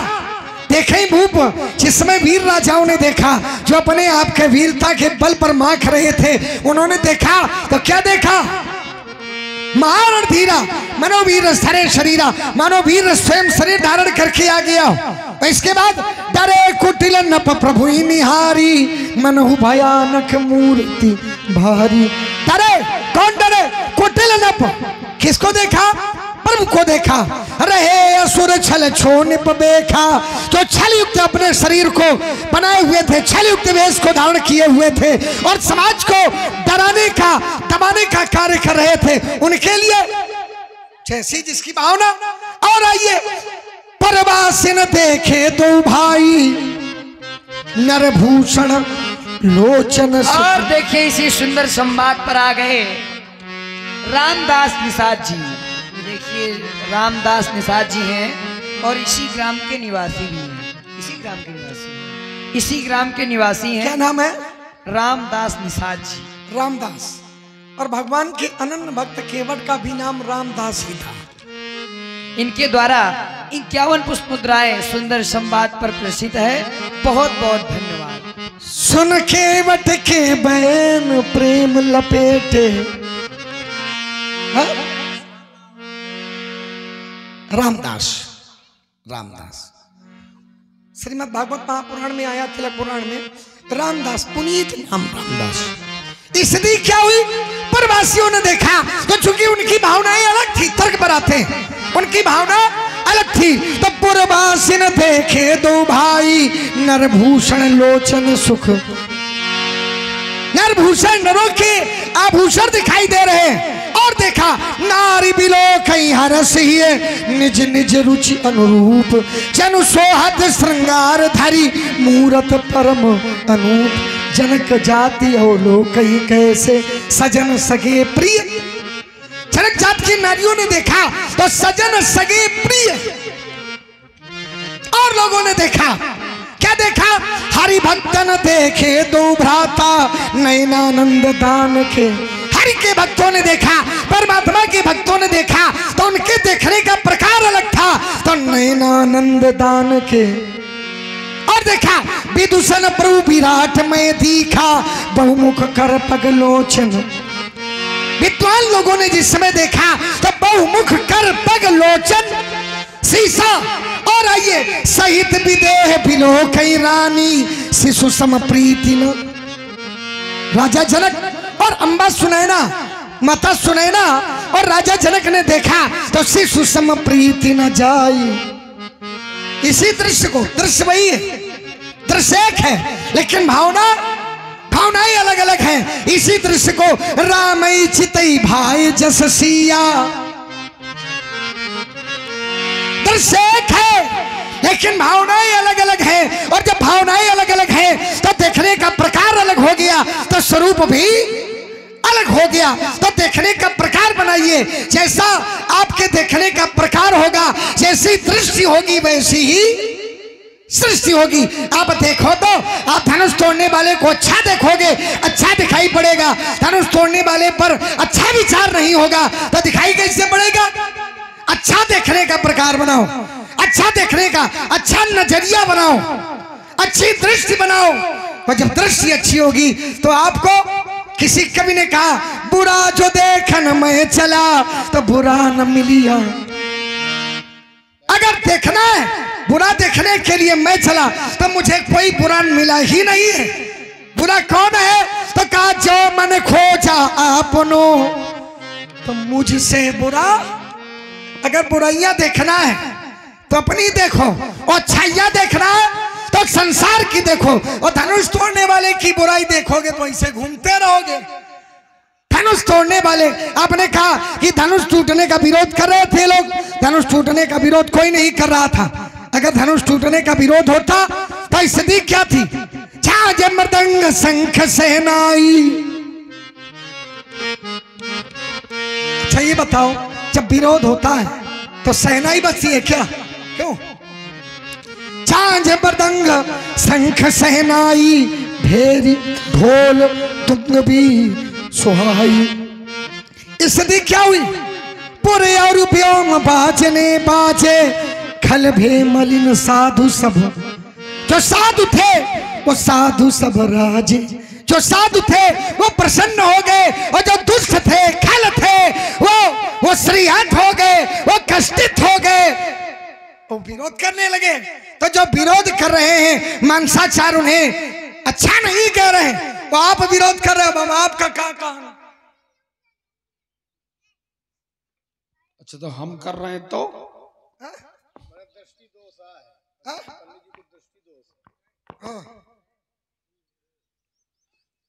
देखे भूप, जिसमें वीर राजाओं ने देखा, जो अपने आप के वीरता के बल पर माख रहे थे, उन्होंने देखा तो क्या देखा? महारण धीरा, मनोवीर धरे शरीरा, मनोवीर स्वयं शरीर धारण करके आ गया। इसके बाद डरे कुटिल नप प्रभु ही निहारी, मनहु भयानक मूर्ति भारी। डरे, कौन डरे? कुटिल नप। किसको देखा? प्रभु को देखा। रहे असुर छल छो निप बेखा, जो छल युक्त अपने शरीर को बनाए हुए थे, छल युक्त वेश को धारण किए हुए थे और समाज को डराने का, दबाने का कार्य कर रहे थे, उनके लिए जैसी जिसकी भावना। और आइए, परवासिन देखे दो भाई, नरभूषण लोचन। और देखिए, इसी सुंदर संवाद पर आ गए रामदास निषाद जी। देखिए, रामदास निषाद जी हैं और इसी ग्राम के निवासी भी हैं। इसी ग्राम के निवासी, इसी ग्राम के निवासी हैं। क्या नाम है? रामदास निषाद जी। रामदास। और भगवान के अनन्य भक्त केवट का भी नाम रामदास ही था। इनके द्वारा 51 पुष्प मुद्राएं सुंदर संवाद पर प्रसिद्ध है। बहुत बहुत धन्यवाद। सुन केवट के बैन प्रेम लपेटे, रामदास। रामदास श्रीमद् भागवत महापुराण में आया, तिलक पुराण में रामदास, पुनीत नाम रामदास। इसलिए क्या हुई? प्रवासियों ने देखा तो चूंकि उनकी भावनाएं अलग थी, तर्क बनाते हैं, उनकी भावना अलग थी। तो पुरवासी ने देखे दो भाई, नरभूषण लोचन सुख। नरभूषण, नरों के आभूषण दिखाई दे रहे हैं। और देखा नारी बिलो कई हरस ही निज निज रुचि अनुरूप जनु सोहत श्रृंगार धारी मूरत परम अनूप जनक जाति अवलोकई कैसे सजन सगे प्रिय। जनक जात की नारियों ने देखा तो सजन सगे प्रिय, और लोगों ने देखा, क्या देखा? हरि भक्तन देखे दो भ्राता नयनानंद दान के। हरि के भक्तों ने देखा, परमात्मा के भक्तों ने देखा, तो उनके देखने का प्रकार अलग था। तो नयनानंद दान के और देखा विदूषण प्रभु विराट में दिखा बहुमुख कर पगलोचन। विद्वान लोगों ने जिस समय देखा तो बहुमुख कर पगलोचन शीशा। और आइए सहित विदेह बिलो कई रानी शिशु सम प्रीति न। राजा जनक और अम्बा सुनैना, माता सुनैना और राजा जनक ने देखा तो शिशु सम प्रीति न जाई। इसी दृश्य को, दृश्य वही है, दृश्य एक है, लेकिन भावनाएं अलग अलग हैं। इसी दृश्य को रामई चितई भाई जस सिया। दृश्य एक है लेकिन भावनाएं अलग अलग हैं, और जब भावनाएं अलग अलग हैं तो देखने का प्रकार अलग हो गया, तो स्वरूप भी अलग हो गया। तो देखने का प्रकार बनाइए, जैसा आपके देखने का प्रकार होगा, जैसी दृष्टि होगी वैसी ही सृष्टि होगी। आप देखो तो आप धनुष तोड़ने वाले को अच्छा देखोगे, अच्छा दिखाई पड़ेगा। धनुष तोड़ने वाले पर अच्छा विचार नहीं होगा तो दिखाई कैसे पड़ेगा? अच्छा देखने का प्रकार बनाओ, अच्छा देखने का अच्छा नजरिया बनाओ, अच्छी दृष्टि बनाओ। और जब दृष्टि अच्छी होगी तो आपको, किसी कवि ने कहा बुरा जो देखन में चला तो बुरा न मिलिया। अगर देखना है, बुरा देखने के लिए मैं चला तो मुझे कोई बुरा मिला ही नहीं है। बुरा कौन है? तो कहा जो मन खोजा आपनो तो मुझसे बुरा। अगर बुराइयां देखना है तो अपनी देखो, और अच्छाइयां देखना है तो संसार की देखो। और धनुष तोड़ने वाले की बुराई देखोगे तो ऐसे घूमते रहोगे। धनुष तोड़ने वाले, आपने कहा कि धनुष टूटने का विरोध कर रहे थे लोग। धनुष टूटने का विरोध कोई नहीं कर रहा था। अगर धनुष टूटने का विरोध होता तो स्थिति क्या थी? झांझ मृदंग शंख सहनाई। अच्छा ये बताओ, जब विरोध होता है तो सहनाई बचती है क्या? क्यों? झांझ मृदंग शंख सहनाई भेरी ढोल तुम भी सुहाई। स्थिति क्या हुई? पुरे और व्योम बाजने बाजे खल भे मलिन साधु सब। जो साधु थे वो साधु सब राजे, जो साधु थे वो प्रसन्न हो गए, और जो दुष्ट थे, खल थे, वो श्रीहट हो गए, वो कष्टित हो गए, वो विरोध करने लगे। तो जो विरोध कर रहे हैं मानसाचार उन्हें अच्छा नहीं कह रहे, वो आप विरोध कर रहे हो, बाबा आपका क्या कहना? अच्छा तो हम कर रहे हैं तो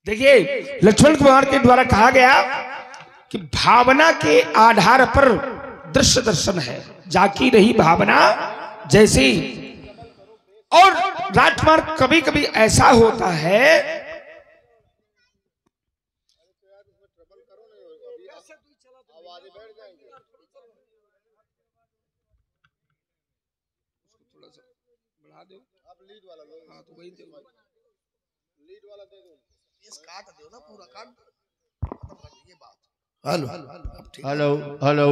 देखिए, लक्ष्मण कुमार के द्वारा कहा गया कि भावना के आधार पर दृश्य दर्शन है, जाकी रही भावना जैसी। और राजकुमार कभी कभी ऐसा होता है, hello hello hello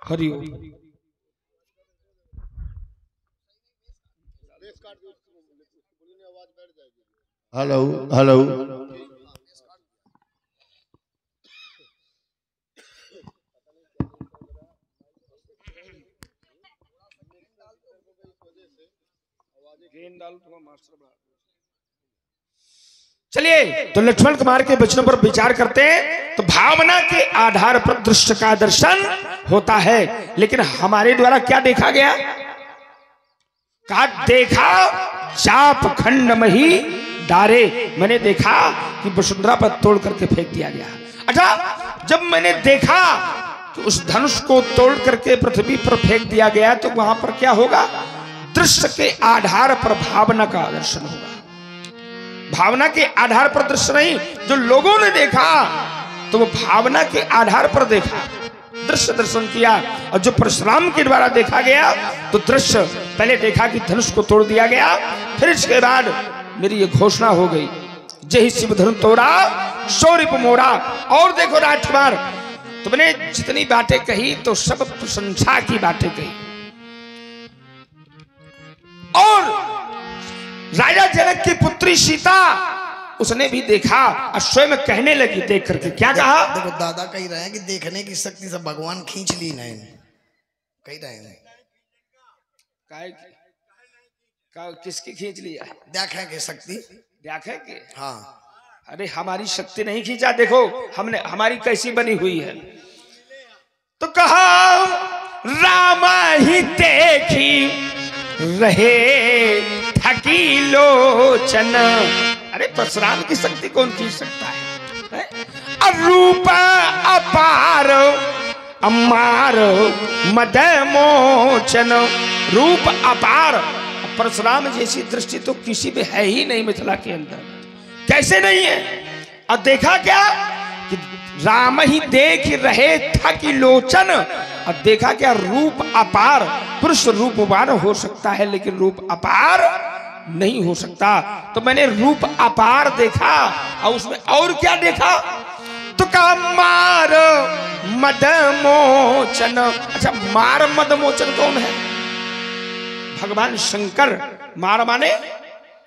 Hariom. Hello hello चलिए तो लक्ष्मण कुमार के वचनों पर विचार करते हैं। तो भावना के आधार पर दृश्य का दर्शन होता है, लेकिन हमारे द्वारा क्या देखा गया? कहा देखा चाप खंड मही डारे मैंने देखा कि वसुंधरा पर तोड़ करके फेंक दिया गया। अच्छा, जब मैंने देखा कि उस धनुष को तोड़ करके पृथ्वी पर फेंक दिया गया तो वहां पर क्या होगा? दृश्य के आधार पर भावना का दर्शन होगा। भावना के आधार पर दृश्य नहीं, जो लोगों ने देखा तो वो भावना के आधार पर देखा, दृश्य दर्शन किया। और जो परशुराम के द्वारा देखा गया तो दृश्य पहले देखा कि धनुष को तोड़ दिया गया, फिर इसके बाद मेरी ये घोषणा हो गई, जय शिव धनु तोड़ा शौरिप मोरा। और देखो राजकुमार, तुमने जितनी बातें कही तो सब प्रशंसा की बातें कही। और राजा जनक की पुत्री सीता उसने भी देखा और स्वयं कहने लगी देख करके, क्या कहा? देखो दादा कह रहे हैं कि देखने की शक्ति से भगवान खींच ली नहीं, कह रहे हैं किसकी खींच लिया? देखें की शक्ति, देखें के? हाँ। अरे हमारी शक्ति नहीं खींचा, देखो हमने हमारी कैसी बनी हुई है। तो कहा रामा ही देखी रहे थकी लोचन। अरे परशुराम की शक्ति कौन खींच सकता है? अरूप अपार अमार मद मोचन। रूप अपार, परशुराम जैसी दृष्टि तो किसी में है ही नहीं मिथिला के अंदर। कैसे नहीं है? और देखा क्या कि राम ही देख रहे था कि लोचन, और देखा क्या? रूप अपार। पुरुष रूपवान हो सकता है लेकिन रूप अपार नहीं हो सकता। तो मैंने रूप अपार देखा और उसमें और क्या देखा? तो कहा मार मद मोचन। अच्छा, मार मद मोचन कौन है? भगवान शंकर। मार माने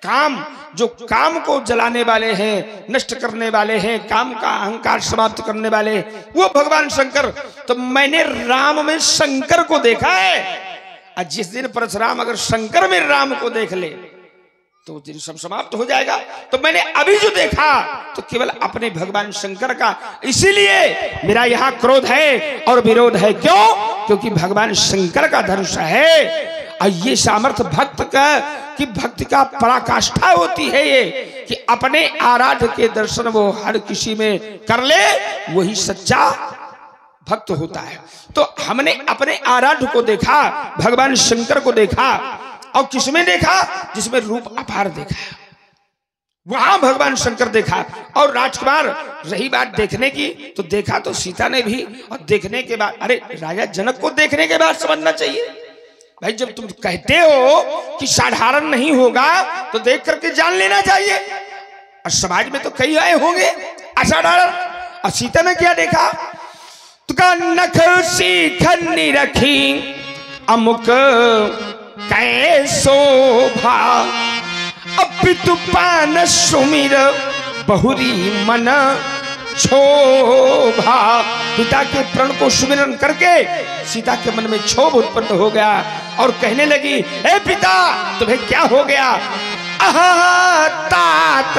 काम, जो काम को जलाने वाले हैं, नष्ट करने वाले हैं, काम का अहंकार समाप्त करने वाले, वो भगवान शंकर। तो मैंने राम में शंकर को देखा है। और जिस दिन परशुराम अगर शंकर में राम को देख ले तो उस दिन सब समाप्त हो जाएगा। तो मैंने अभी जो देखा तो केवल अपने भगवान शंकर का, इसीलिए मेरा यहाँ क्रोध है और विरोध है। क्यों? क्योंकि भगवान शंकर का धनुष है। और ये सामर्थ्य भक्त का, कि भक्ति का पराकाष्ठा होती है ये, कि अपने आराध्य के दर्शन वो हर किसी में कर ले, वही सच्चा भक्त होता है। तो हमने अपने आराध्य को देखा, भगवान शंकर को देखा। और किसमें देखा? जिसमें रूप अपार देखा, वहां भगवान शंकर देखा। और राजकुमार, रही बात देखने की, तो देखा तो सीता ने भी, और देखने के बाद, अरे राजा जनक को देखने के बाद समझना चाहिए भाई। जब तुम कहते हो कि साधारण नहीं होगा तो देख करके जान लेना चाहिए। और समाज में तो कई आए होंगे असाधारण। और सीता ने क्या देखा? तो का नख सीखनी रखी अमुक कै शोभा, अपितु पान सुमिर बहुरी मन क्षोभा। पिता के प्रण को सुमिरन करके सीता के मन में क्षोभ उत्पन्न हो गया और कहने लगी, हे पिता तुम्हें क्या हो गया? आहा तात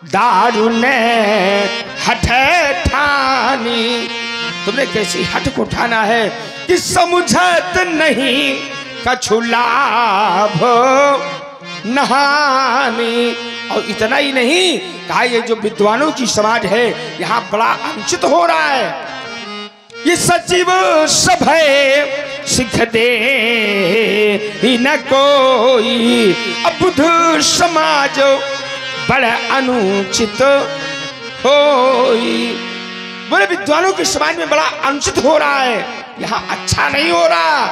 दारुण हठ ठानी। तुमने कैसी हठ को ठाना है कि समझत नहीं कछु लाभ नहानी। और इतना ही नहीं कहा, ये जो विद्वानों की समाज है यहाँ बड़ा अनुचित हो रहा है। ये सचिव सभय सिख दे ही न कोई, अब बुद्ध समाज बड़ा अनुचित होई। बोले विद्वानों के समाज में बड़ा अनुचित हो रहा है, यहाँ अच्छा नहीं हो रहा।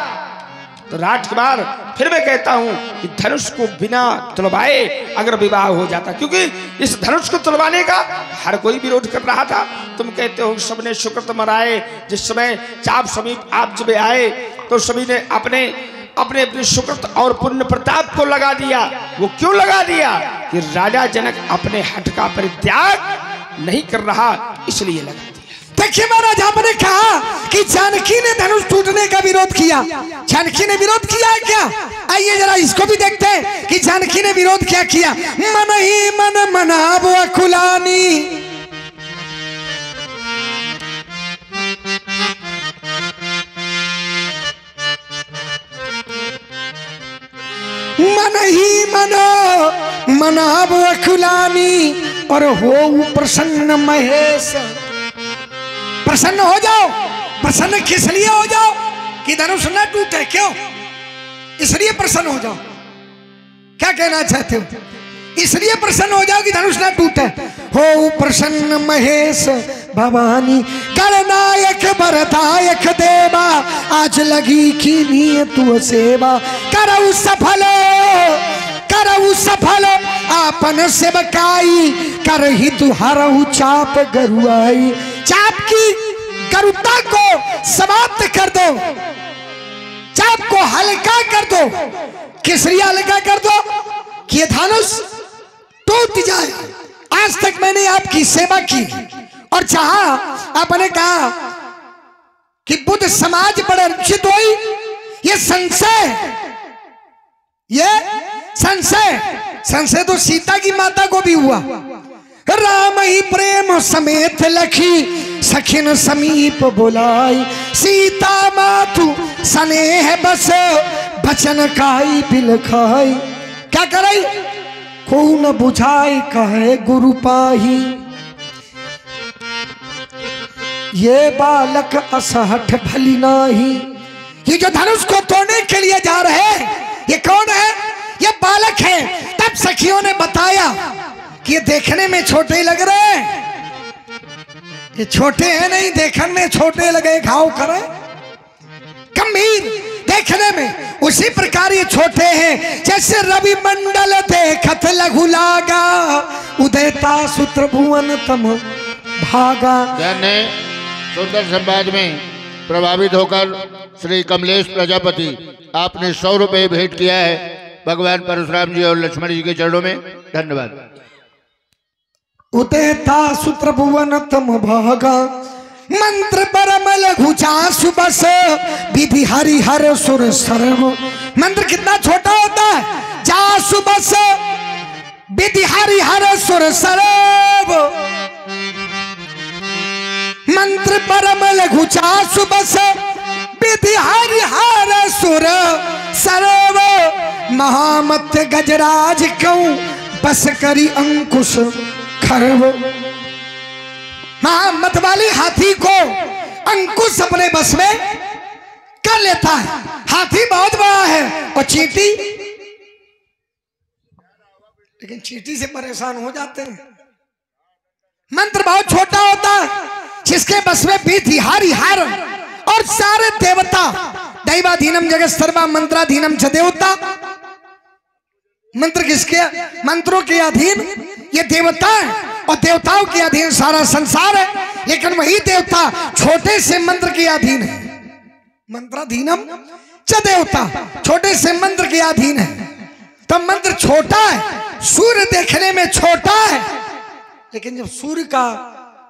तो राजकुमार, फिर मैं कहता हूं कि धनुष को बिना तुलवाए अगर विवाह हो जाता, क्योंकि इस धनुष को तुलवाने का हर कोई विरोध कर रहा था। तुम कहते हो सबने सुकृत मनाए, जिस समय चाप समीप आप जब आए तो सभी ने अपने अपने अपने सुकृत और पुण्य प्रताप को लगा दिया। वो क्यों लगा दिया? कि राजा जनक अपने हठ का परित्याग नहीं कर रहा, इसलिए लगा दिया। देखिए महाराज, आपने कहा कि जानकी ने धनुष टूटने का विरोध किया। जानकी ने विरोध किया है क्या? आइए जरा इसको भी देखते हैं कि जानकी ने विरोध क्या किया। मन ही मन मनाबो अकुलानी, मन ही मन मनाब अखुलानी और हो प्रसन्न महेश। प्रसन्न हो जाओ। प्रसन्न किस लिए हो जाओ? कि धनुष न टूटे। क्यों? इसलिए प्रसन्न हो जाओ। क्या कहना चाहते हो? इसलिए प्रसन्न हो जाओ कि धनुष न टूटे। हो प्रसन्न महेश भवानी गणनायक वरदायक देवा, आज लगी की तू सेवा। करऊ सफल आपन सेवकाई, कर ही तुहारऊ चाप गरुआई। चाप की गरुता को समाप्त कर दो, चाप को हल्का कर दो। किस लिए हल्का कर दो? कि ये धनुष टूट जाए। आज तक मैंने आपकी सेवा की और चाहा, आपने कहा कि बुद्ध समाज बड़े रुचित हुई। ये संशय तो सीता की माता को भी हुआ। राम ही प्रेम समेत लखी, सखिन समीप बुलाई। सीता मातु स्नेह बस, बचन काई बिल खाई। क्या कराई? को न बुझाई कहे गुरु पाही। ये बालक असहठ भली नाही। ये जो धनुष को तोड़ने के लिए जा रहे हैं, ये कौन है? ये बालक है। तब सखियों ने बताया कि ये देखने में छोटे लग रहे हैं। ये छोटे हैं नहीं, देखने में छोटे लगे, घाव करे गंभीर देखने में। उसी प्रकार ये छोटे हैं जैसे रवि मंडल देखत लघु लागा, उदयता सूत्र भुवन तम भागा। सुंदर संवाद में प्रभावित होकर श्री कमलेश प्रजापति आपने 100 रुपये भेंट किया है भगवान परशुराम जी और लक्ष्मण जी के चरणों में। धन्यवाद। उदयता सूत्र भुवन तम भागा, मंत्र परम लघु चासु बस, विधि हरि हर सुर सर्व। मंत्र कितना छोटा होता है? चासु बस, विधि हरि हर सुर सर्व। मंत्र परम लघु चासु बस, विधि हरि हर सुर सर्व। महामत गजराज कऊं, बस करी अंकुश खरव। महामत वाली हाथी को अंकुश अपने बस में कर लेता है। हाथी बहुत बड़ा है और चींटी, लेकिन चींटी से परेशान हो जाते हैं। मंत्र बहुत छोटा होता है जिसके बस में विधि हरि हर और सारे देवता। दैवाधीनम जगत सर्वा मंत्राधीनम च देवता। मंत्र किसके? मंत्रों के अधीन ये देवता है और देवताओं के अधीन सारा संसार है। लेकिन वही देवता छोटे से मंत्र के अधीन है। मंत्राधीनम च देवता, छोटे से मंत्र के अधीन है। तो मंत्र छोटा है, सूर्य देखने में छोटा है, लेकिन जब सूर्य का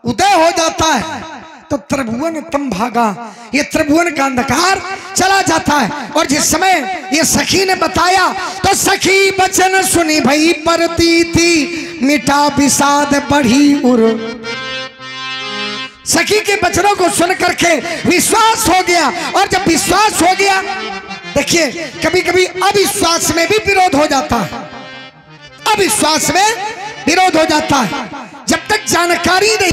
उदय हो जाता है तो त्रिभुवन तम भागा। ये त्रिभुवन का अंधकार चला जाता है। और जिस समय ये सखी ने बताया तो सखी बचन सुनी भई परती थी, मिटा विषाद बढ़ी उर। सखी के बचनों को सुन करके विश्वास हो गया। और जब विश्वास हो गया, देखिए कभी कभी अविश्वास में भी विरोध हो जाता है। अविश्वास में विरोध हो जाता है। जब तक जानकारी नहीं